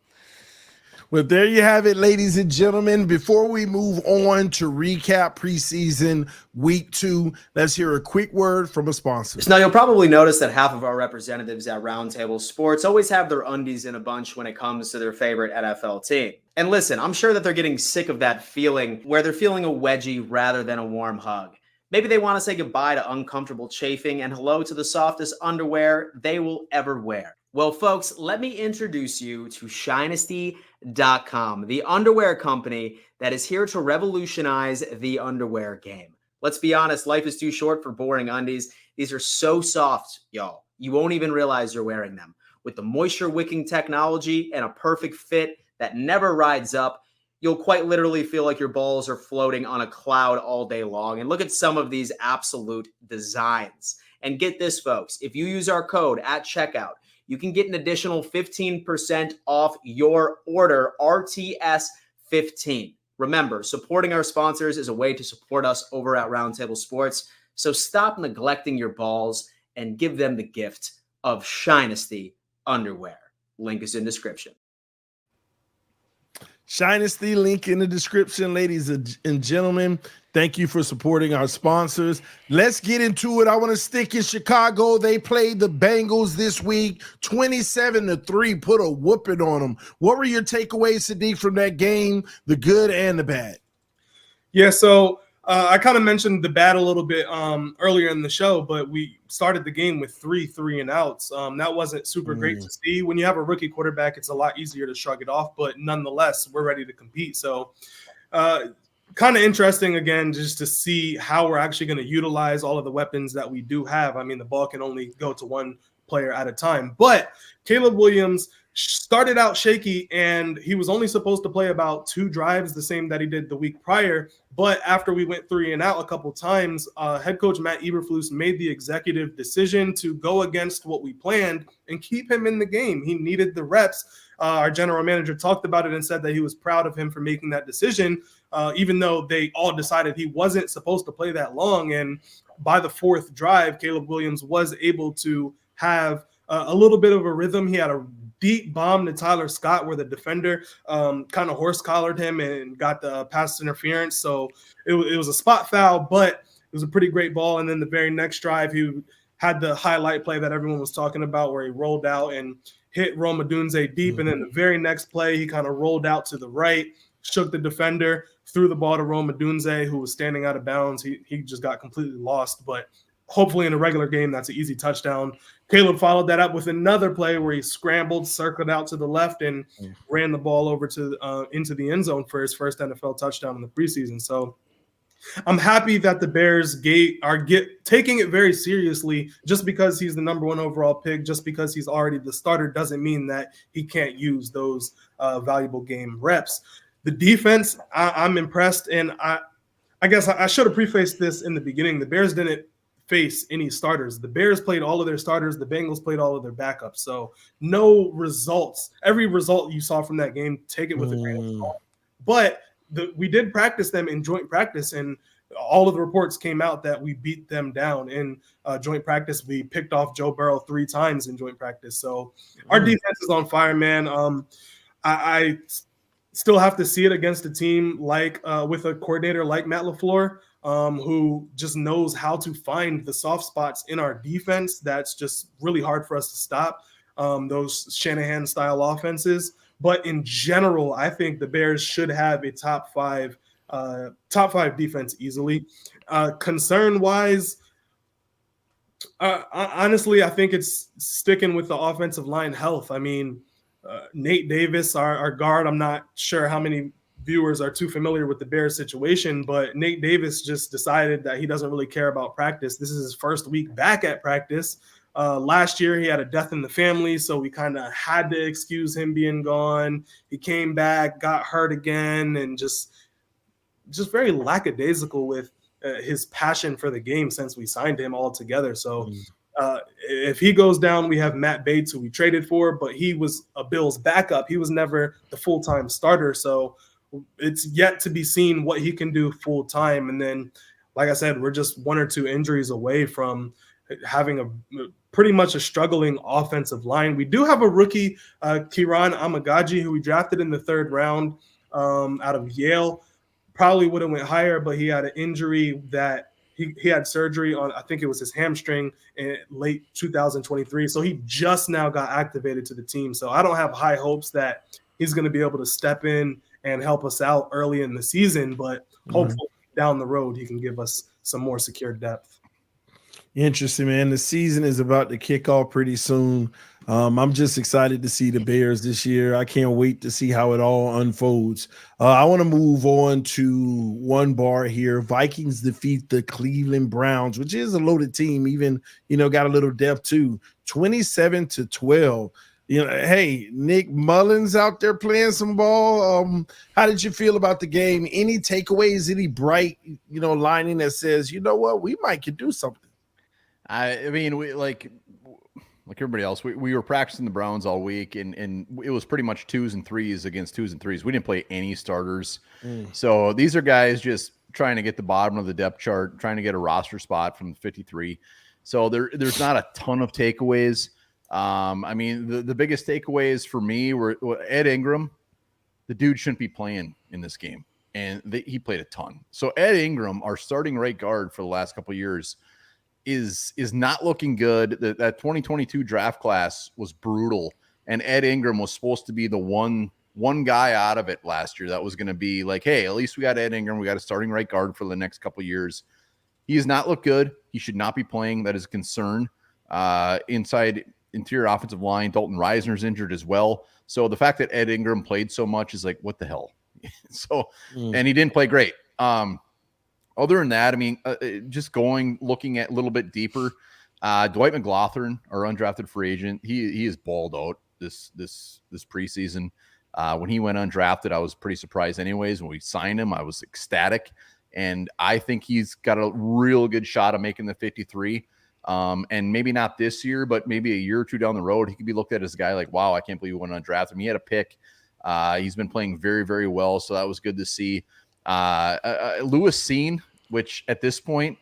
Well, there you have it, ladies and gentlemen. Before we move on to recap preseason week 2, let's hear a quick word from a sponsor. Now, you'll probably notice that half of our representatives at Roundtable Sports always have their undies in a bunch when it comes to their favorite NFL team. And listen, I'm sure that they're getting sick of that feeling where they're feeling a wedgie rather than a warm hug. Maybe they want to say goodbye to uncomfortable chafing and hello to the softest underwear they will ever wear. Well, folks, let me introduce you to Shinesty.com, the underwear company that is here to revolutionize the underwear game. Let's be honest, life is too short for boring undies. These are so soft, y'all. You won't even realize you're wearing them. With the moisture-wicking technology and a perfect fit that never rides up, you'll quite literally feel like your balls are floating on a cloud all day long. And look at some of these absolute designs. And get this, folks, if you use our code at checkout, you can get an additional 15% off your order, RTS15. Remember, supporting our sponsors is a way to support us over at Roundtable Sports. So stop neglecting your balls and give them the gift of Shinesty underwear. Link is in description. Shinesty, link in the description, ladies and gentlemen. Thank you for supporting our sponsors. Let's get into it. I want to stick in Chicago. They played the Bengals this week, 27-3, put a whooping on them. What were your takeaways, Sadiq, from that game, the good and the bad? Yeah, so I kind of mentioned the bad a little bit earlier in the show, but we started the game with 3 3-and-outs. That wasn't super great to see. When you have a rookie quarterback, it's a lot easier to shrug it off, but nonetheless, we're ready to compete. So kind of interesting, again, just to see how we're actually going to utilize all of the weapons that we do have. I mean, the ball can only go to one player at a time. But Caleb Williams started out shaky, and he was only supposed to play about 2 drives, the same that he did the week prior. But after we went 3 and out a couple times, head coach Matt Eberflus made the executive decision to go against what we planned and keep him in the game. He needed the reps. Our general manager talked about it and said that he was proud of him for making that decision, even though they all decided he wasn't supposed to play that long. And by the 4th drive, Caleb Williams was able to have a little bit of a rhythm. He had a deep bomb to Tyler Scott where the defender kind of horse collared him and got the pass interference. So it was a spot foul, but it was a pretty great ball. And then the very next drive, he had the highlight play that everyone was talking about where he rolled out and hit Rome Odunze deep. And then the very next play, he kind of rolled out to the right, shook the defender, threw the ball to Rome Odunze, who was standing out of bounds. He just got completely lost. But hopefully in a regular game, that's an easy touchdown. Caleb followed that up with another play where he scrambled, circled out to the left, and ran the ball over to into the end zone for his first NFL touchdown in the preseason. So I'm happy that the Bears are taking it very seriously. Just because he's the number 1 overall pick, just because he's already the starter, doesn't mean that he can't use those valuable game reps. The defense, I'm impressed, and I guess I should have prefaced this in the beginning. The Bears didn't face any starters. The Bears played all of their starters. The Bengals played all of their backups. So no results. Every result you saw from that game, take it with a grain of salt. But we did practice them in joint practice, and all of the reports came out that we beat them down in joint practice. We picked off Joe Burrow 3 times in joint practice. So our defense is on fire, man. I still have to see it against a team like with a coordinator like Matt LaFleur, who just knows how to find the soft spots in our defense. That's just really hard for us to stop, those Shanahan-style offenses. But in general, I think the Bears should have a top five defense easily. Concern-wise, honestly, I think it's sticking with the offensive line health. I mean, Nate Davis, our guard, I'm not sure how many viewers are too familiar with the Bears situation, but Nate Davis just decided that he doesn't really care about practice. This is his first week back at practice. Last year, he had a death in the family, so we kind of had to excuse him being gone. He came back, got hurt again, and just very lackadaisical with his passion for the game since we signed him all together. So if he goes down, we have Matt Bates, who we traded for, but he was a Bills backup. He was never the full-time starter, so it's yet to be seen what he can do full-time. And then, like I said, we're just 1 or 2 injuries away from having a pretty much a struggling offensive line. We do have a rookie, Kiran Amagaji, who we drafted in the 3rd round out of Yale. Probably would have went higher, but he had an injury that he had surgery on, I think it was his hamstring in late 2023. So he just now got activated to the team. So I don't have high hopes that he's going to be able to step in and help us out early in the season, but hopefully down the road he can give us some more secure depth. Interesting, man. The season is about to kick off pretty soon. I'm just excited to see the Bears this year. I can't wait to see how it all unfolds. I want to move on to one bar here. Vikings defeat the Cleveland Browns, which is a loaded team, even, got a little depth too. 27-12. Hey, Nick Mullins out there playing some ball. How did you feel about the game? Any takeaways, any bright, lining that says, you know what, we might could do something? I mean, we like everybody else, we were practicing the Browns all week, and it was pretty much 2s and 3s against 2s and 3s. We didn't play any starters. So these are guys just trying to get the bottom of the depth chart, trying to get a roster spot from 53. So there's not a ton of takeaways. I mean, the biggest takeaways for me were Ed Ingram. The dude shouldn't be playing in this game, and he played a ton. So Ed Ingram, our starting right guard for the last couple of years, is not looking good. That 2022 draft class was brutal, and Ed Ingram was supposed to be the one guy out of it last year that was going to be like, hey, at least we got Ed Ingram. We got a starting right guard for the next couple of years. He has not looked good. He should not be playing. That is a concern. Interior offensive line, Dalton Reisner's injured as well. So the fact that Ed Ingram played so much is like, what the hell? And he didn't play great. Other than that, I mean, just looking at a little bit deeper, Dwight McLaughlin, our undrafted free agent, he is balled out. this preseason. When he went undrafted, I was pretty surprised anyways. When we signed him, I was ecstatic. And I think he's got a real good shot of making the 53. And maybe not this year, but maybe a year or two down the road, he could be looked at as a guy like, wow, I can't believe he went undrafted. I mean, he had a pick. He's been playing very, very well. So that was good to see. Lewis Cine, which at this point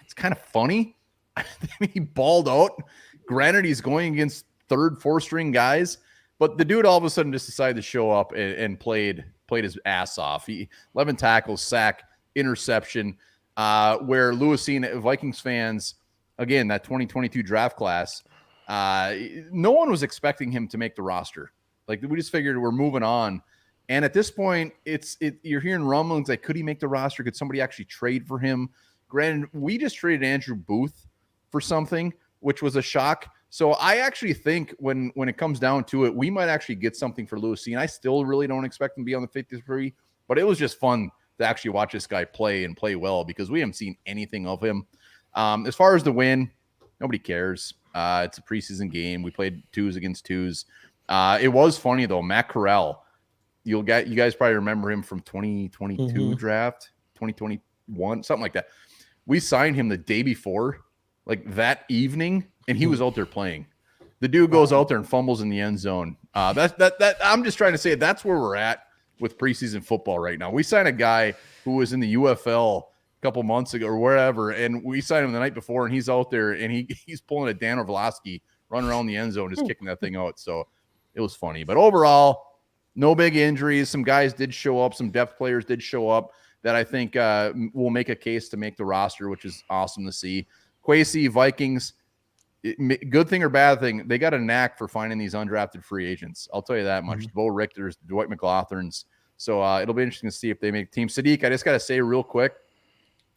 it's kind of funny. I mean, he balled out. Granted, he's going against third, fourth string guys, but the dude all of a sudden just decided to show up and played his ass off. 11 tackles, sack, interception, where Lewis Cine, Vikings fans, again, that 2022 draft class, no one was expecting him to make the roster. Like, we just figured we're moving on. And at this point, you're hearing rumblings like, could he make the roster? Could somebody actually trade for him? Granted, we just traded Andrew Booth for something, which was a shock. So I actually think when it comes down to it, we might actually get something for Lewis Cine. I still really don't expect him to be on the 53, but it was just fun to actually watch this guy play and play well because we haven't seen anything of him. As far as the win, nobody cares. It's a preseason game. We played 2s against 2s. It was funny though. Matt Corral, you guys probably remember him from 2022 draft, 2021, something like that. We signed him the day before, like that evening, and he was out there playing. The dude goes out there and fumbles in the end zone. That I'm just trying to say that's where we're at with preseason football right now. We signed a guy who was in the UFL a couple months ago or wherever, and we signed him the night before, and he's out there and he's pulling a Dan Orlovsky, running around the end zone, just kicking that thing out. So it was funny. But overall, no big injuries. Some guys did show up. Some depth players did show up that I think will make a case to make the roster, which is awesome to see. Kwesi, Vikings, good thing or bad thing, they got a knack for finding these undrafted free agents. I'll tell you that much. Bo Richter's, Dwight McLaughlin's. So it'll be interesting to see if they make the team. Sadiq, I just got to say real quick,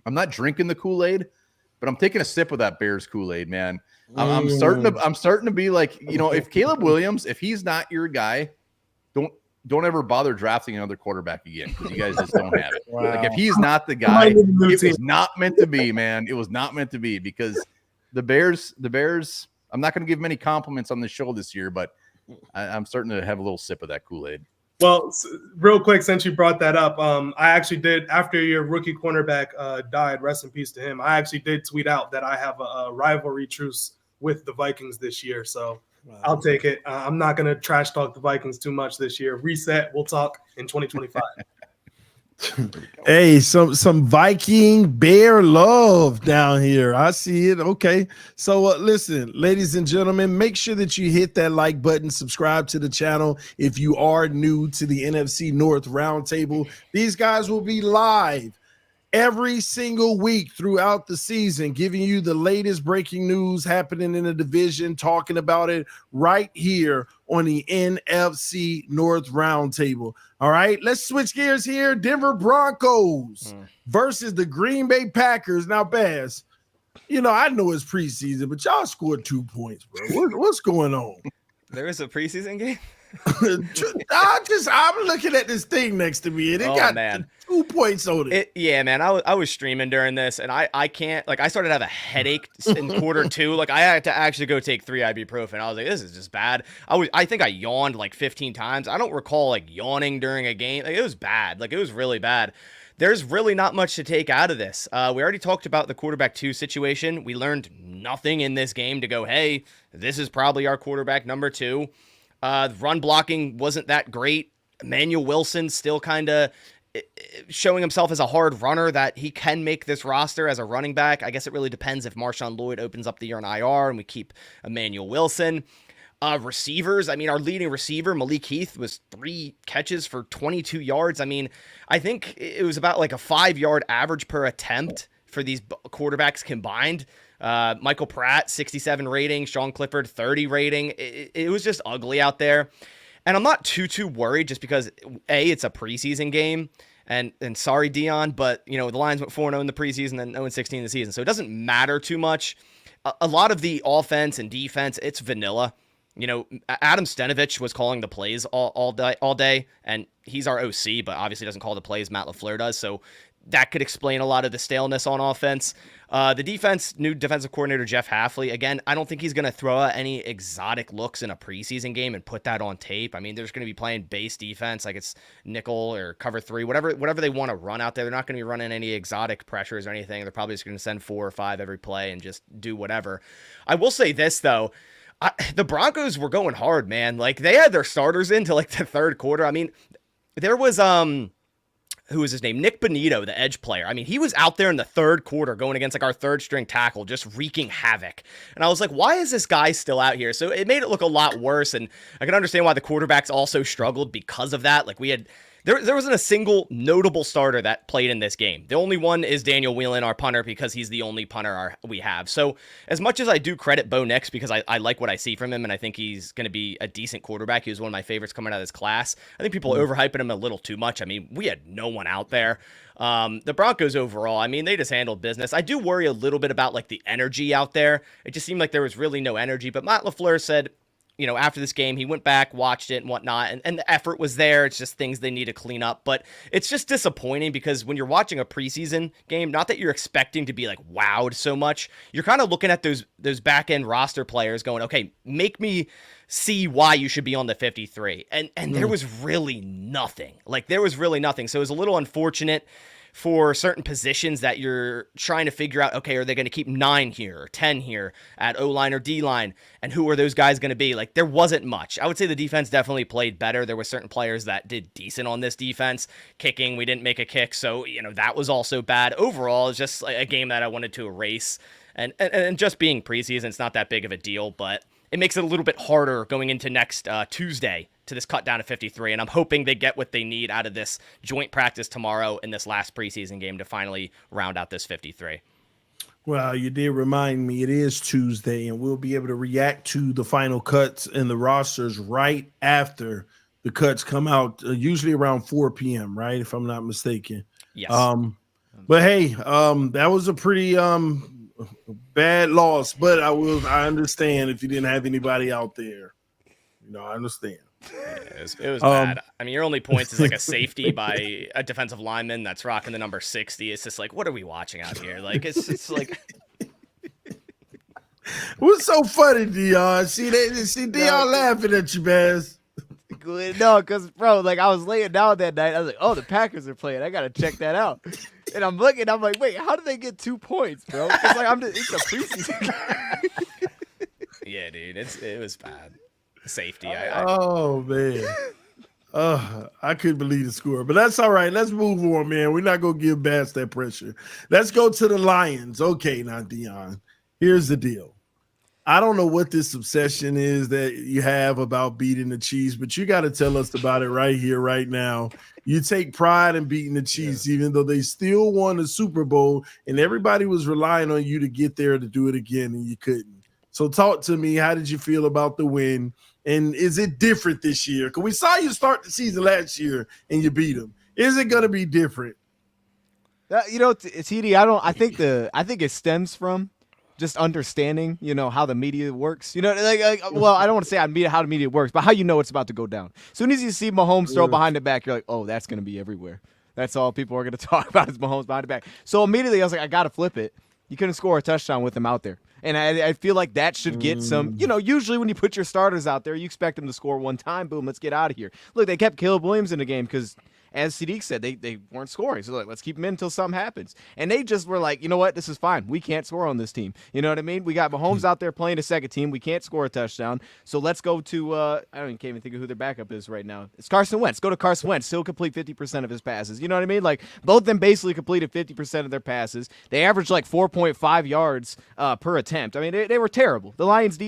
I'm not drinking the Kool-Aid, but I'm taking a sip of that Bears Kool-Aid, man. I'm starting to be like, if Caleb Williams, if he's not your guy, don't ever bother drafting another quarterback again because you guys just don't have it. Wow. Like if he's not the guy, it was not meant to be, man. It was not meant to be because the Bears, I'm not going to give many compliments on the show this year, but I'm starting to have a little sip of that Kool-Aid. Well, real quick, since you brought that up, I actually did, after your rookie cornerback died, rest in peace to him, I actually did tweet out that I have a rivalry truce with the Vikings this year. So wow. I'll take it. I'm not going to trash talk the Vikings too much this year. Reset. We'll talk in 2025. Hey, some Viking Bear love down here. I see it. Okay. So listen, ladies and gentlemen, make sure that you hit that like button, subscribe to the channel if you are new to the NFC North Roundtable. These guys will be live every single week throughout the season, giving you the latest breaking news happening in the division, talking about it right here on the NFC North Roundtable. All right, let's switch gears here. Denver Broncos versus the Green Bay Packers. Now, Baz, I know it's preseason, but y'all scored 2 points, bro. What's going on? There is a preseason game? I'm looking at this thing next to me, and it got 2 points on it. Yeah, man. I was streaming during this, and I can't, I started to have a headache in quarter 2. Like, I had to actually go take 3 ibuprofen. I was like, this is just bad. I think I yawned like 15 times. I don't recall yawning during a game. It was bad. It was really bad. There's really not much to take out of this. We already talked about the quarterback 2 situation. We learned nothing in this game to go, hey, this is probably our quarterback number 2. Run blocking wasn't that great. Emmanuel Wilson still kind of showing himself as a hard runner that he can make this roster as a running back. I guess it really depends if Marshawn Lloyd opens up the year on IR and we keep Emmanuel Wilson. Receivers, our leading receiver, Malik Heath, was 3 catches for 22 yards. I think it was about a 5-yard average per attempt for these quarterbacks combined. Michael Pratt, 67 rating, Sean Clifford, 30 rating. It was just ugly out there. And I'm not too worried just because, A, it's a preseason game. And sorry, Dion, but, the Lions went 4-0 in the preseason and 0-16 in the season. So it doesn't matter too much. A lot of the offense and defense, it's vanilla. Adam Stenovich was calling the plays all day, and he's our OC, but obviously doesn't call the plays. Matt LaFleur does. So that could explain a lot of the staleness on offense. The defense, new defensive coordinator Jeff Hafley, again, I don't think he's going to throw out any exotic looks in a preseason game and put that on tape. I mean, they're just going to be playing base defense, like it's nickel or cover 3, whatever they want to run out there. They're not going to be running any exotic pressures or anything. They're probably just going to send 4 or 5 every play and just do whatever. I will say this, though. The Broncos were going hard, man. Like, they had their starters into, like, the third quarter. I mean, there was, who was his name? Nick Bonito, the edge player. I mean, he was out there in the third quarter going against like our third string tackle, just wreaking havoc. And I was like, why is this guy still out here? So it made it look a lot worse. And I can understand why the quarterbacks also struggled because of that. Like there wasn't a single notable starter that played in this game. The only one is Daniel Whelan, our punter, because he's the only punter we have. So as much as I do credit Bo Nix because I like what I see from him and I think he's going to be a decent quarterback, he was one of my favorites coming out of this class. I think people are overhyping him a little too much. I mean, we had no one out there. The Broncos overall, I mean, they just handled business. I do worry a little bit about like the energy out there. It just seemed like there was really no energy, but Matt LaFleur said, you know, after this game, he went back, watched it and whatnot, and the effort was there. It's just things they need to clean up. But it's just disappointing because when you're watching a preseason game, not that you're expecting to be like wowed so much, you're kind of looking at those back-end roster players going, okay, make me see why you should be on the 53. And there was really nothing. Like, there was really nothing. So it was a little unfortunate for certain positions that you're trying to figure out, okay, are they going to keep 9 here or 10 here at O-line or D-line? And who are those guys going to be? Like, there wasn't much. I would say the defense definitely played better. There were certain players that did decent on this defense. Kicking, we didn't make a kick, so, you know, that was also bad. Overall, it's just a game that I wanted to erase. And just being preseason, it's not that big of a deal, but it makes it a little bit harder going into next Tuesday to this cut down to 53, and I'm hoping they get what they need out of this joint practice tomorrow in this last preseason game to finally round out this 53. Well, you did remind me it is Tuesday, and we'll be able to react to the final cuts and the rosters right after the cuts come out, usually around 4 p.m., right, if I'm not mistaken. Yes. But hey, that was a pretty bad loss, but I understand if you didn't have anybody out there. You know, I understand. Yeah, it was bad. I mean, your only points is like a safety by a defensive lineman that's rocking the number 60. It's just like, what are we watching out here? Like, it's like. What's so funny, Dion? See Dion laughing at you, man. No, because, bro, like, I was laying down that night. I was like, oh, the Packers are playing. I got to check that out. And I'm looking. I'm like, wait, how did they get 2 points, bro? It's like, it's a preseason. Yeah, dude, it was bad. Safety. Oh, man. I couldn't believe the score, but that's all right. Let's move on, man. We're not going to give Bass that pressure. Let's go to the Lions. Okay, now, Dion, here's the deal. I don't know what this obsession is that you have about beating the Chiefs, but you got to tell us about it right here, right now. You take pride in beating the Chiefs, even though they still won the Super Bowl, and everybody was relying on you to get there to do it again, and you couldn't. So talk to me. How did you feel about the win? And is it different this year? Because we saw you start the season last year and you beat them. Is it going to be different? You know, TD, I think it stems from just understanding, you know, how the media works. You know, well, I don't want to say how the media works, but how you know it's about to go down. As soon as you see Mahomes throw behind the back, you're like, oh, that's going to be everywhere. That's all people are going to talk about is Mahomes behind the back. So immediately I was like, I got to flip it. You couldn't score a touchdown with him out there. And I feel like that should get some, you know, usually when you put your starters out there, you expect them to score one time. Boom, let's get out of here. Look, they kept Caleb Williams in the game because, as Sadiq said, they weren't scoring. So, like, let's keep them in until something happens. And they just were like, you know what, this is fine. We can't score on this team. You know what I mean? We got Mahomes out there playing a second team. We can't score a touchdown. So let's go to, can't even think of who their backup is right now. It's Carson Wentz. Go to Carson Wentz. Still complete 50% of his passes. You know what I mean? Like, both of them basically completed 50% of their passes. They averaged like 4.5 yards per attempt. I mean, they were terrible. The Lions,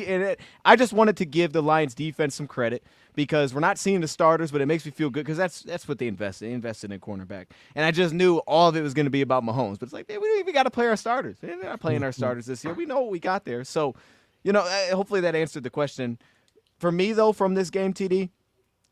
I just wanted to give the Lions defense some credit, because we're not seeing the starters, but it makes me feel good because that's what they invested. They invested in cornerback. And I just knew all of it was going to be about Mahomes. But it's like, we don't even got to play our starters. They're not playing our starters this year. We know what we got there. So, you know, hopefully that answered the question. For me, though, from this game, TD,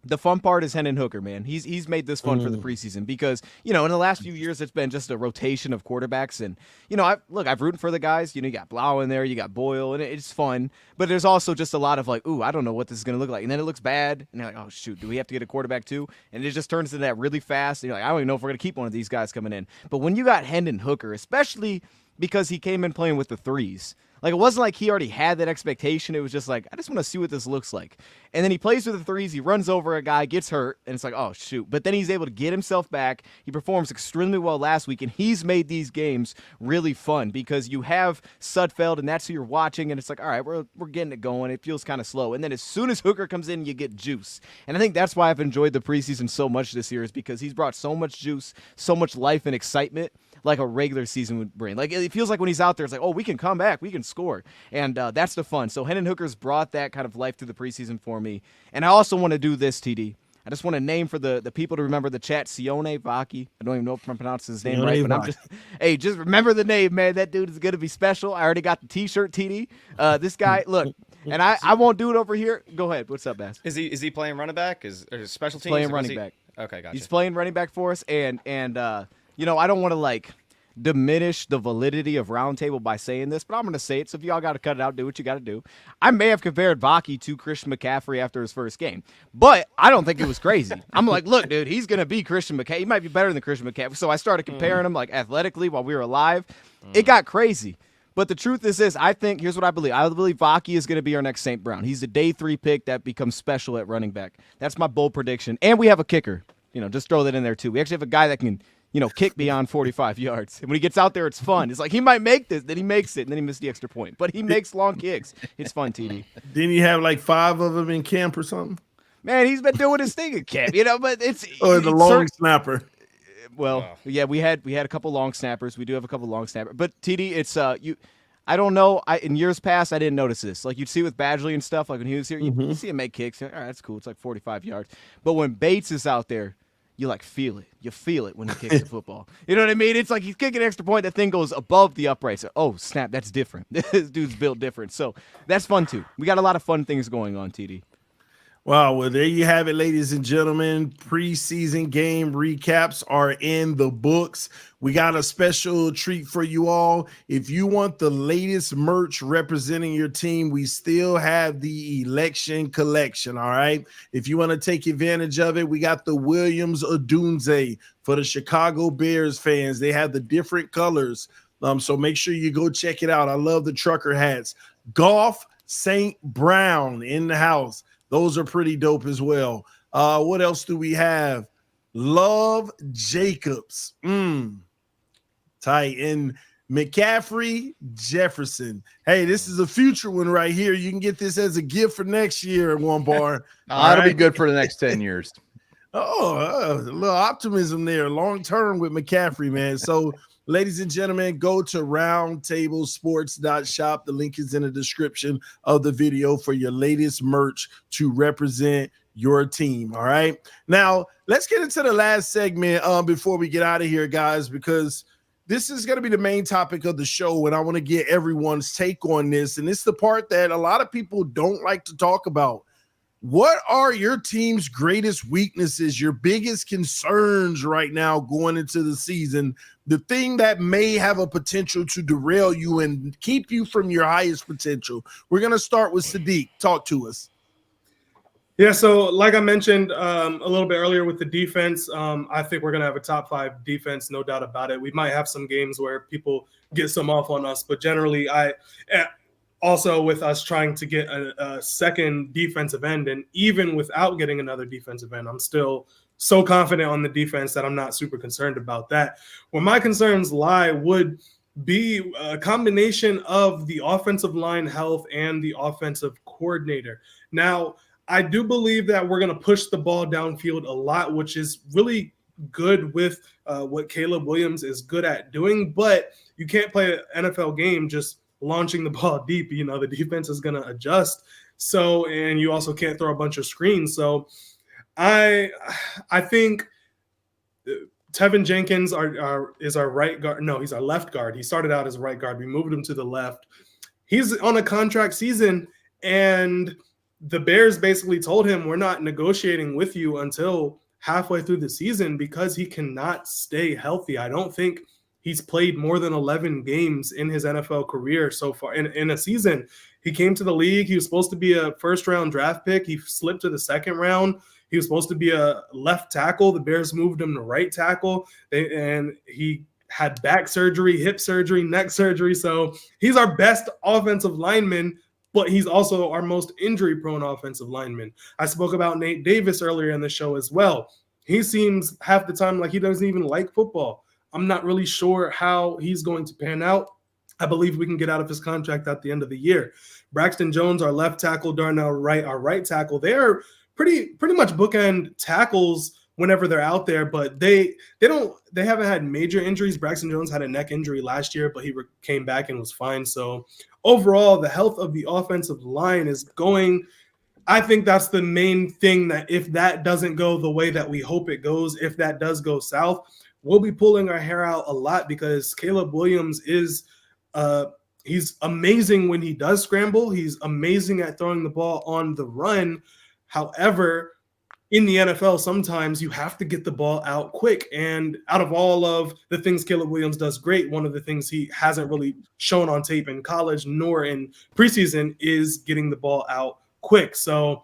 The fun part is Hendon Hooker, man. He's made this fun for the preseason because, in the last few years, it's been just a rotation of quarterbacks. And, I've rooted for the guys. You got Blau in there, you got Boyle, and it's fun. But there's also just a lot of like, ooh, I don't know what this is going to look like. And then it looks bad. And you're like, oh, shoot, do we have to get a quarterback too? And it just turns into that really fast. And you're like, I don't even know if we're going to keep one of these guys coming in. But when you got Hendon Hooker, especially because he came in playing with the threes, like, it wasn't like he already had that expectation. It was just like, I just want to see what this looks like. And then he plays with the threes. He runs over a guy, gets hurt, and it's like, oh, shoot. But then he's able to get himself back. He performs extremely well last week, and he's made these games really fun because you have Sudfeld, and that's who you're watching, and it's like, all right, we're getting it going. It feels kind of slow. And then as soon as Hooker comes in, you get juice. And I think that's why I've enjoyed the preseason so much this year is because he's brought so much juice, so much life and excitement like a regular season would bring. Like, it feels like when he's out there, it's like, oh, we can come back, we can score. And that's the fun. So Hendon Hooker's brought that kind of life to the preseason for me. And I also want to do this, TD. I just want to name for the people to remember the chat, Sione Vaki. I don't even know if I'm pronouncing his name right, but just remember the name, man. That dude is going to be special. I already got the T-shirt, TD. This guy, look, and I won't do it over here. Go ahead. What's up, Bass? Is he playing running back? Is special teams? Playing running back. Okay, gotcha. He's playing running back for us, and I don't want to diminish the validity of Roundtable by saying this, but I'm going to say it. So if y'all got to cut it out, do what you got to do. I may have compared Vaki to Christian McCaffrey after his first game, but I don't think it was crazy. I'm like, look, dude, he's going to be Christian McCaffrey. He might be better than Christian McCaffrey. So I started comparing him athletically while we were alive. It got crazy. But the truth is this, I think, here's what I believe. I believe Vaki is going to be our next St. Brown. He's a day 3 pick that becomes special at running back. That's my bold prediction. And we have a kicker. Just throw that in there too. We actually have a guy that can kick beyond 45 yards. And when he gets out there, it's fun. It's like he might make this, then he makes it, and then he missed the extra point. But he makes long kicks. It's fun, TD. Didn't he have 5 of them in camp or something? Man, he's been doing his thing in camp, but it's the long snapper. Well, yeah, we had a couple long snappers. We do have a couple long snappers. But TD, it's I don't know. In years past, I didn't notice this. Like you'd see with Badgley and stuff. Like when he was here, you see him make kicks. All right, that's cool. It's 45 yards. But when Bates is out there, you feel it. You feel it when he kicks the football. You know what I mean? It's like he's kicking an extra point. That thing goes above the upright. So, oh, snap, that's different. This dude's built different. So that's fun, too. We got a lot of fun things going on, TD. Wow, well, there you have it, ladies and gentlemen. Preseason game recaps are in the books. We got a special treat for you all. If you want the latest merch representing your team, we still have the election collection, all right? If you want to take advantage of it, we got the Williams Odunze for the Chicago Bears fans. They have the different colors, so make sure you go check it out. I love the trucker hats. Golf St. Brown in the house. Those are pretty dope as well. What else do we have? Love Jacobs. Tight. And McCaffrey Jefferson. Hey, this is a future one right here. You can get this as a gift for next year at one bar. That'll be good for the next 10 years. A little optimism there. Long term with McCaffrey, man. So, ladies and gentlemen, go to roundtablesports.shop. The link is in the description of the video for your latest merch to represent your team. All right. Now, let's get into the last segment before we get out of here, guys, because this is going to be the main topic of the show, and I want to get everyone's take on this. And it's the part that a lot of people don't like to talk about. What are your team's greatest weaknesses, your biggest concerns right now going into the season, the thing that may have a potential to derail you and keep you from your highest potential? We're going to start with Sadiq. Talk to us. Yeah, so like I mentioned a little bit earlier with the defense, I think we're going to have a top 5 defense, no doubt about it. We might have some games where people get some off on us, but generally also with us trying to get a second defensive end, and even without getting another defensive end, I'm still so confident on the defense that I'm not super concerned about that. Where my concerns lie would be a combination of the offensive line health and the offensive coordinator. Now, I do believe that we're going to push the ball downfield a lot, which is really good with what Caleb Williams is good at doing, but you can't play an NFL game just launching the ball deep. The defense is going to adjust. So, and you also can't throw a bunch of screens. So I think Tevin Jenkins is our right guard. No, he's our left guard. He started out as a right guard. We moved him to the left. He's on a contract season, and the Bears basically told him, we're not negotiating with you until halfway through the season because he cannot stay healthy. I don't think he's played more than 11 games in his NFL career so far in a season. He came to the league. He was supposed to be a first-round draft pick. He slipped to the second round. He was supposed to be a left tackle. The Bears moved him to right tackle, and he had back surgery, hip surgery, neck surgery. So he's our best offensive lineman, but he's also our most injury-prone offensive lineman. I spoke about Nate Davis earlier in the show as well. He seems half the time like he doesn't even like football. I'm not really sure how he's going to pan out. I believe we can get out of his contract at the end of the year. Braxton Jones, our left tackle, Darnell Wright, our right tackle, they're pretty much bookend tackles whenever they're out there, but they haven't had major injuries. Braxton Jones had a neck injury last year, but he came back and was fine. So overall, the health of the offensive line is going. I think that's the main thing, that if that doesn't go the way that we hope it goes, if that does go south, we'll be pulling our hair out a lot, because Caleb Williams is he's amazing when he does scramble. He's amazing at throwing the ball on the run. However, in the NFL, sometimes you have to get the ball out quick. And out of all of the things Caleb Williams does great, one of the things he hasn't really shown on tape in college nor in preseason is getting the ball out quick. So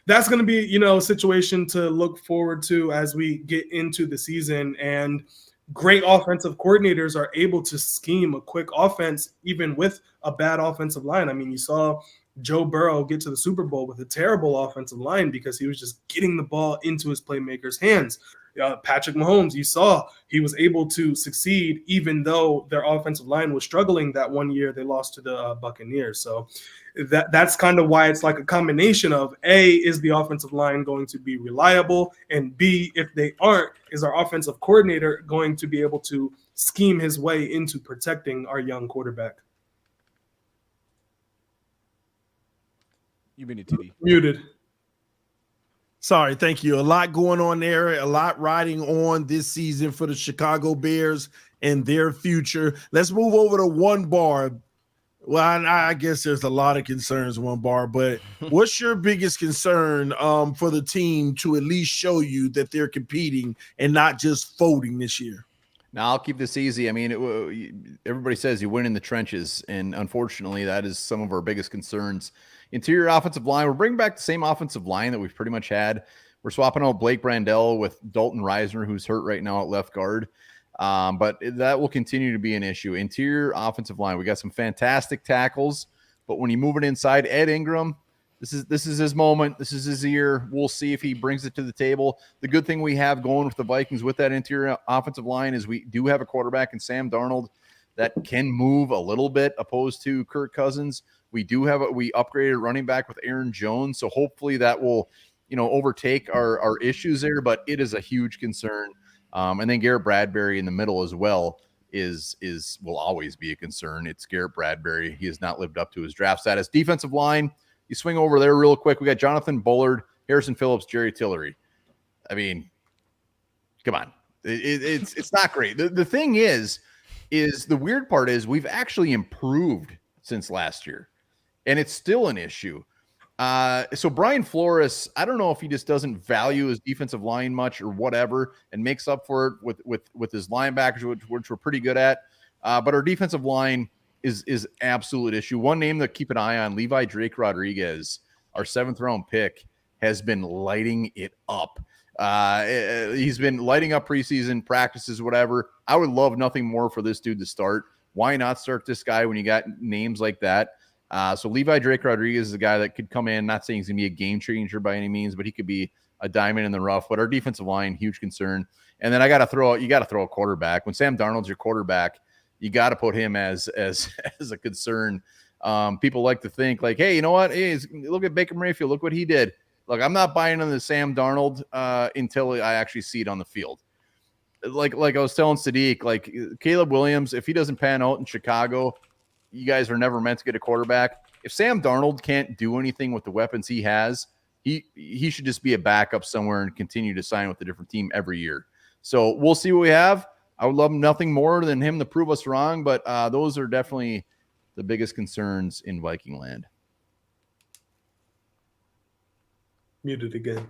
that's going to be, a situation to look forward to as we get into the season. And great offensive coordinators are able to scheme a quick offense, even with a bad offensive line. I mean, you saw Joe Burrow get to the Super Bowl with a terrible offensive line because he was just getting the ball into his playmakers' hands. Patrick Mahomes, you saw he was able to succeed even though their offensive line was struggling that one year they lost to the Buccaneers. So that's kind of why it's like a combination of A, is the offensive line going to be reliable? And B, if they aren't, is our offensive coordinator going to be able to scheme his way into protecting our young quarterback? You muted, TD. Muted. Sorry, thank you. A lot going on there, a lot riding on this season for the Chicago Bears and their future. Let's move over to One Bar. Well, I guess there's a lot of concerns, One Bar, but what's your biggest concern for the team to at least show you that they're competing and not just folding this year? Now, I'll keep this easy. I mean, everybody says you win in the trenches, and unfortunately, that is some of our biggest concerns. Interior offensive line, we're bringing back the same offensive line that we've pretty much had. We're swapping out Blake Brandel with Dalton Reisner, who's hurt right now at left guard. But that will continue to be an issue. Interior offensive line, we got some fantastic tackles, but when you move it inside, Ed Ingram, this is his moment. This is his year. We'll see if he brings it to the table. The good thing we have going with the Vikings with that interior offensive line is we do have a quarterback in Sam Darnold that can move a little bit opposed to Kirk Cousins. We upgraded running back with Aaron Jones. So hopefully that will, overtake our issues there, but it is a huge concern. And then Garrett Bradbury in the middle as well will always be a concern. It's Garrett Bradbury. He has not lived up to his draft status. Defensive line, you swing over there real quick. We got Jonathan Bullard, Harrison Phillips, Jerry Tillery. I mean, come on. It's not great. The thing is the weird part is we've actually improved since last year, and it's still an issue. So Brian Flores, I don't know if he just doesn't value his defensive line much or whatever, and makes up for it with his linebackers, which we're pretty good at. But our defensive line is absolute issue. One name to keep an eye on, Levi Drake Rodriguez, our 7th round pick, has been lighting it up. He's been lighting up preseason practices, whatever. I would love nothing more for this dude to start. Why not start this guy when you got names like that? So Levi Drake Rodriguez is a guy that could come in, not saying he's going to be a game changer by any means, but he could be a diamond in the rough. But our defensive line, huge concern. And then you got to throw a quarterback. When Sam Darnold's your quarterback, you got to put him as a concern. People like to think like, hey, you know what? Hey, look at Baker Mayfield. Look what he did. Look, I'm not buying on the Sam Darnold until I actually see it on the field. Like I was telling Sadiq, like Caleb Williams, if he doesn't pan out in Chicago, you guys are never meant to get a quarterback. If Sam Darnold can't do anything with the weapons he has, he should just be a backup somewhere and continue to sign with a different team every year. So we'll see what we have. I would love nothing more than him to prove us wrong, but those are definitely the biggest concerns in Viking land. Muted again.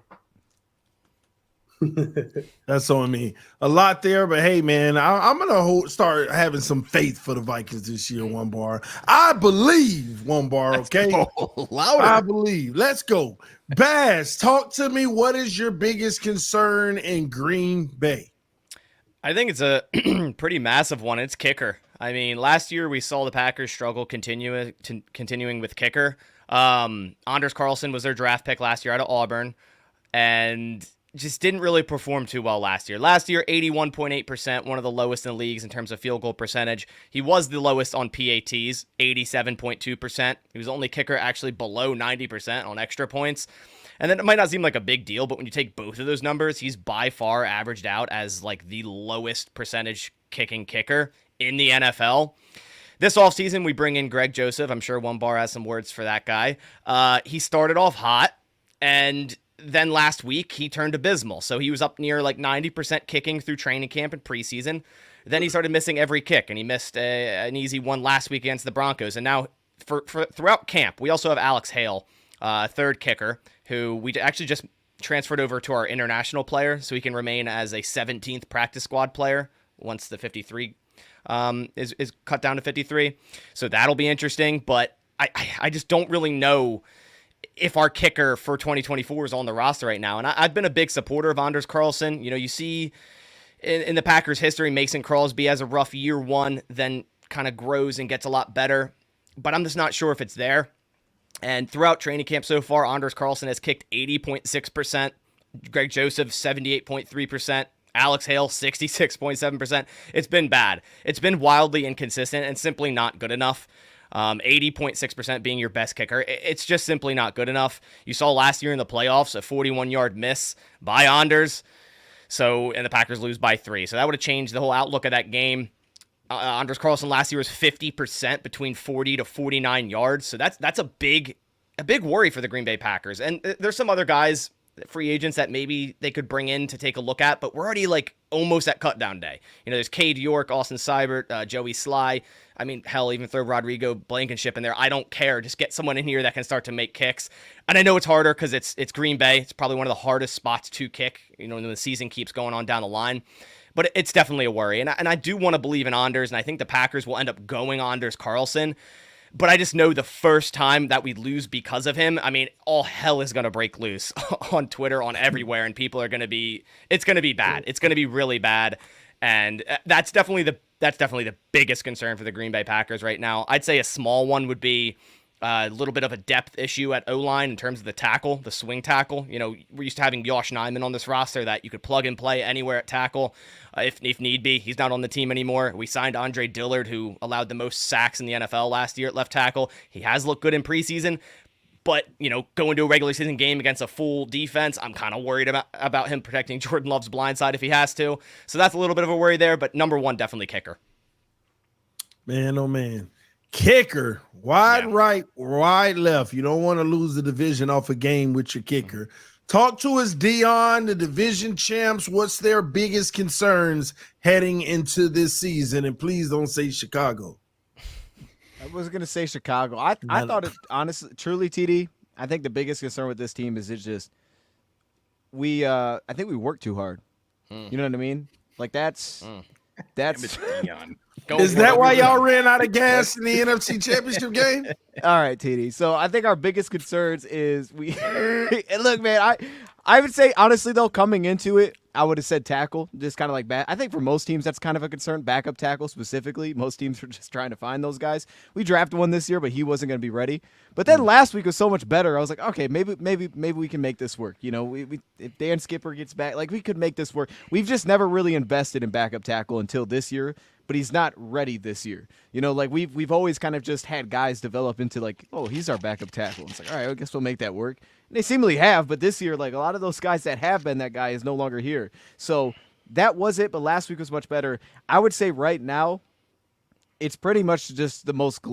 That's on me. A lot there, but hey, man, I'm gonna start having some faith for the Vikings this year. One bar, I believe. One bar, okay. Louder. I believe. Let's go. Baz, talk to me. What is your biggest concern in Green Bay? I think it's a pretty massive one. It's kicker. I mean, last year we saw the Packers struggle continuing with kicker. Anders Carlson was their draft pick last year out of Auburn, and just didn't really perform too well last year. Last year, 81.8%, one of the lowest in the leagues in terms of field goal percentage. He was the lowest on PATs, 87.2%. He was the only kicker actually below 90% on extra points. And then it might not seem like a big deal, but when you take both of those numbers, he's by far averaged out as like the lowest percentage kicking kicker in the NFL. This offseason, we bring in Greg Joseph. I'm sure One Bar has some words for that guy. He started off hot, and then last week, he turned abysmal. So he was up near like 90% kicking through training camp and preseason. Then he started missing every kick, and he missed an easy one last week against the Broncos. And now for throughout camp, we also have Alex Hale, third kicker, who we actually just transferred over to our international player, so he can remain as a 17th practice squad player once the 53 is cut down to 53. So that'll be interesting, but I just don't really know if our kicker for 2024 is on the roster right now. And I've been a big supporter of Anders Carlson. You know, you see in the Packers history, Mason Crosby has a rough year one, then kind of grows and gets a lot better, but I'm just not sure if it's there. And throughout training camp so far, Anders Carlson has kicked 80.6%, Greg Joseph 78.3%, Alex Hale 66.7%. It's been bad. It's been wildly inconsistent and simply not good enough. 80.6% being your best kicker. It's just simply not good enough. You saw last year in the playoffs a 41-yard miss by Anders. And the Packers lose by 3. So that would have changed the whole outlook of that game. Anders Carlson last year was 50% between 40 to 49 yards. So that's a big worry for the Green Bay Packers. And there's some other guys, free agents, that maybe they could bring in to take a look at, but we're already like almost at cutdown day. You know, there's Cade York, Austin Seibert, Joey Sly. I mean, hell, even throw Rodrigo Blankenship in there. I don't care. Just get someone in here that can start to make kicks. And I know it's harder because it's Green Bay. It's probably one of the hardest spots to kick, you know, when the season keeps going on down the line. But it's definitely a worry. And I do want to believe in Anders, and I think the Packers will end up going Anders Carlson. But I just know the first time that we lose because of him, I mean, all hell is going to break loose on Twitter, on everywhere, and people are going to be, it's going to be bad. It's going to be really bad. And that's definitely the biggest concern for the Green Bay Packers right now. I'd say a small one would be a little bit of a depth issue at O-line in terms of the tackle, the swing tackle. You know, we're used to having Josh Nijman on this roster that you could plug and play anywhere at tackle if need be. He's not on the team anymore. We signed Andre Dillard, who allowed the most sacks in the NFL last year at left tackle. He has looked good in preseason, but, you know, going to a regular season game against a full defense, I'm kind of worried about him protecting Jordan Love's blind side if he has to. So that's a little bit of a worry there, but number one, definitely kicker. Man, oh man. Kicker, wide right, wide left. You don't want to lose the division off a game with your kicker. Talk to us, Dion, the division champs. What's their biggest concerns heading into this season? And please don't say Chicago. I was going to say Chicago. I thought it, honestly, truly, TD, I think the biggest concern with this team is it's just I think we work too hard. You know what I mean? Like that's Is that why y'all ran out of gas in the NFC Championship game? All right, TD. So I think our biggest concerns is and look, man, I would say, honestly, though, coming into it, I would have said tackle, just kind of like I think for most teams, that's kind of a concern. Backup tackle specifically. Most teams are just trying to find those guys. We drafted one this year, but he wasn't going to be ready. But then last week was so much better. I was like, okay, maybe we can make this work. You know, if Dan Skipper gets back, like we could make this work. We've just never really invested in backup tackle until this year. But he's not ready this year. You know, like we've always kind of just had guys develop into like, oh, he's our backup tackle. It's like, all right, I guess we'll make that work. And they seemingly have, but this year, like a lot of those guys that have been that guy is no longer here. So that was it, but last week was much better. I would say right now, it's pretty much just the most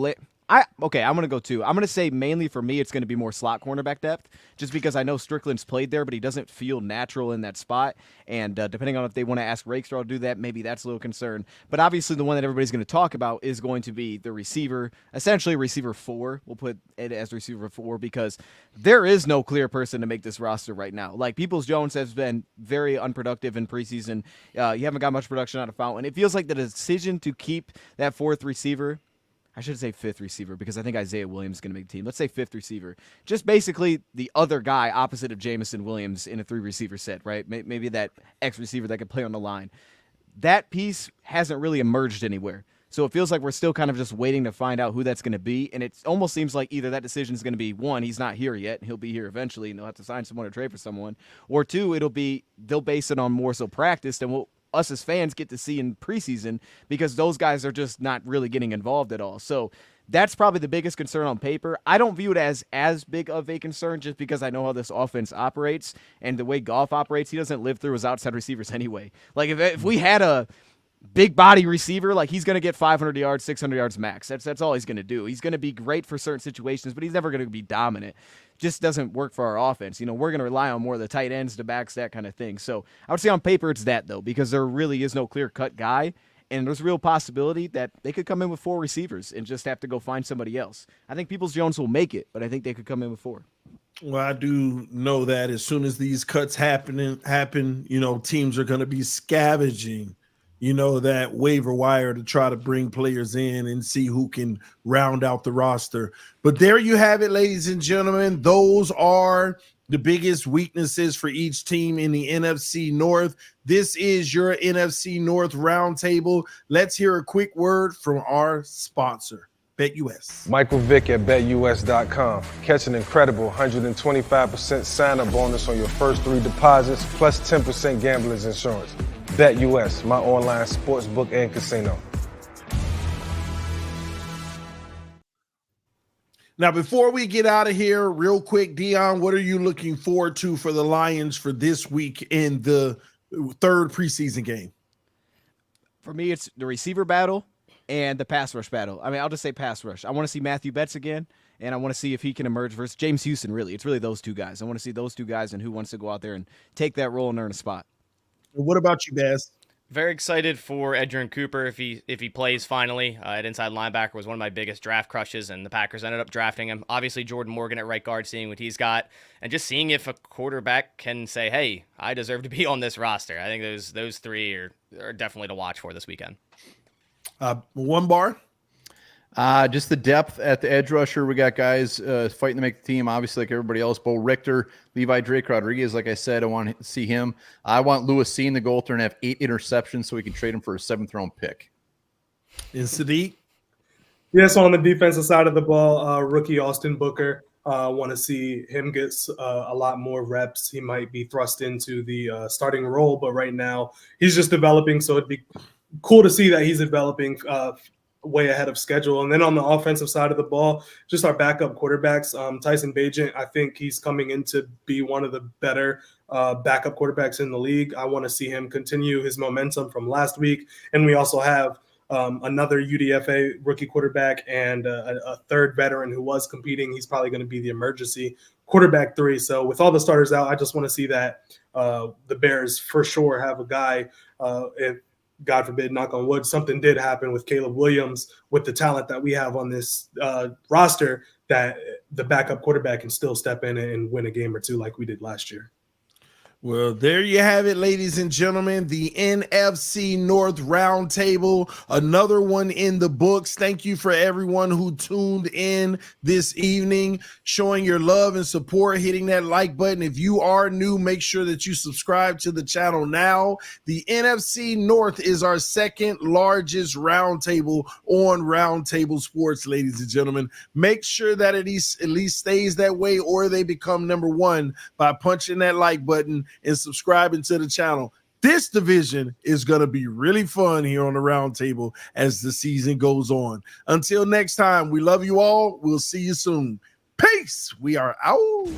I'm going to go 2. I'm going to say mainly for me, it's going to be more slot cornerback depth, just because I know Strickland's played there, but he doesn't feel natural in that spot. And depending on if they want to ask Rakestraw to do that, maybe that's a little concern. But obviously the one that everybody's going to talk about is going to be the receiver, essentially receiver 4. We'll put it as receiver 4 because there is no clear person to make this roster right now. Like, Peoples-Jones has been very unproductive in preseason. You haven't got much production out of Fountain. It feels like the decision to keep that 4th receiver, I should say 5th receiver because I think Isaiah Williams is going to make the team. Let's say 5th receiver. Just basically the other guy opposite of Jameson Williams in a 3-receiver set, right? Maybe that X receiver that could play on the line. That piece hasn't really emerged anywhere. So it feels like we're still kind of just waiting to find out who that's going to be. And it almost seems like either that decision is going to be, 1, he's not here yet. He'll be here eventually, and they'll have to sign someone or trade for someone. Or 2, they'll base it on more so practice than what us as fans get to see in preseason, because those guys are just not really getting involved at all. So that's probably the biggest concern on paper. I don't view it as big of a concern just because I know how this offense operates and the way Goff operates. He doesn't live through his outside receivers anyway. Like, if we had a big body receiver, like, he's going to get 500 yards, 600 yards max. That's all he's going to do. He's going to be great for certain situations, but he's never going to be dominant. Just doesn't work for our offense. We're going to rely on more of the tight ends, the backs, that kind of thing. So I would say on paper it's that, though, because there really is no clear-cut guy, and there's a real possibility that they could come in with 4 receivers and just have to go find somebody else. I think Peoples-Jones will make it, but I think they could come in with 4. Well, I do know that as soon as these cuts happen, teams are going to be scavenging that waiver wire to try to bring players in and see who can round out the roster. But there you have it, ladies and gentlemen. Those are the biggest weaknesses for each team in the NFC North. This is your NFC North Roundtable. Let's hear a quick word from our sponsor, BetUS. Michael Vick at BetUS.com. Catch an incredible 125% sign-up bonus on your first 3 deposits, plus 10% gambler's insurance. BetUS, my online sportsbook and casino. Now, before we get out of here, real quick, Dion, what are you looking forward to for the Lions for this week in the 3rd preseason game? For me, it's the receiver battle and the pass rush battle. I mean, I'll just say pass rush. I want to see Matthew Betts again, and I want to see if he can emerge versus James Houston, really. It's really those 2 guys. I want to see those 2 guys and who wants to go out there and take that role and earn a spot. What about you, Baz? Very excited for Edgerrin Cooper if he plays finally. At inside linebacker was one of my biggest draft crushes, and the Packers ended up drafting him. Obviously, Jordan Morgan at right guard, seeing what he's got, and just seeing if a quarterback can say, hey, I deserve to be on this roster. I think those 3 are definitely to watch for this weekend. One bar? Just the depth at the edge rusher. We got guys fighting to make the team, obviously, like everybody else. Bo Richter, Levi Drake Rodriguez, like I said, I want to see him. I want Lewis Seen, the goaltender, and have 8 interceptions so we can trade him for a 7th-round pick. And Sadiq? Yes, on the defensive side of the ball, rookie Austin Booker. Want to see him get a lot more reps. He might be thrust into the starting role, but right now he's just developing, so it'd be cool to see that he's developing way ahead of schedule. And then on the offensive side of the ball, just our backup quarterbacks, Tyson Bagent, I think he's coming in to be one of the better backup quarterbacks in the league. I want to see him continue his momentum from last week. And we also have another UDFA rookie quarterback and a 3rd veteran who was competing. He's probably going to be the emergency quarterback 3. So with all the starters out, I just want to see that the Bears for sure have a guy, if God forbid, knock on wood, something did happen with Caleb Williams, with the talent that we have on this roster, that the backup quarterback can still step in and win a game or 2 like we did last year. Well, there you have it, ladies and gentlemen, the NFC North Roundtable, another one in the books. Thank you for everyone who tuned in this evening, showing your love and support, hitting that like button. If you are new, make sure that you subscribe to the channel now. The NFC North is our 2nd largest roundtable on Roundtable Sports, ladies and gentlemen. Make sure that at least stays that way, or they become number 1 by punching that like button and subscribing to the channel. This division is going to be really fun here on the Roundtable as the season goes on. Until next time, we love you all. We'll see you soon. Peace. We are out.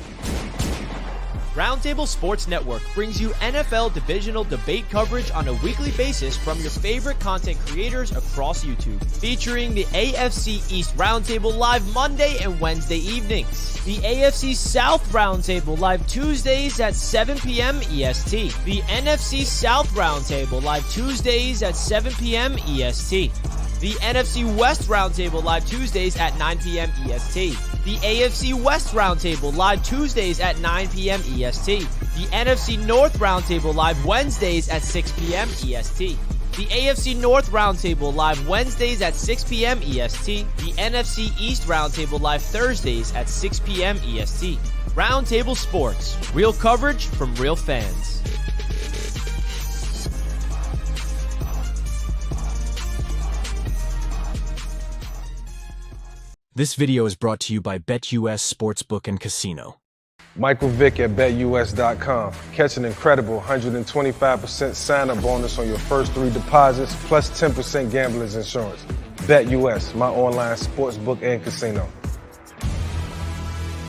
Roundtable Sports Network brings you NFL divisional debate coverage on a weekly basis from your favorite content creators across YouTube, featuring the AFC East Roundtable live Monday and Wednesday evenings, the AFC South Roundtable live Tuesdays at 7 p.m. EST, the NFC South Roundtable live Tuesdays at 7 p.m. EST, the NFC West Roundtable live Tuesdays at 9 p.m. EST, the AFC West Roundtable live Tuesdays at 9 p.m. EST, the NFC North Roundtable live Wednesdays at 6 p.m. EST, the AFC North Roundtable live Wednesdays at 6 p.m. EST, the NFC East Roundtable live Thursdays at 6 p.m. EST. Roundtable Sports, real coverage from real fans. This video is brought to you by BetUS Sportsbook and Casino. Michael Vick at BetUS.com. Catch an incredible 125% sign-up bonus on your first 3 deposits, plus 10% gambler's insurance. BetUS, my online sportsbook and casino.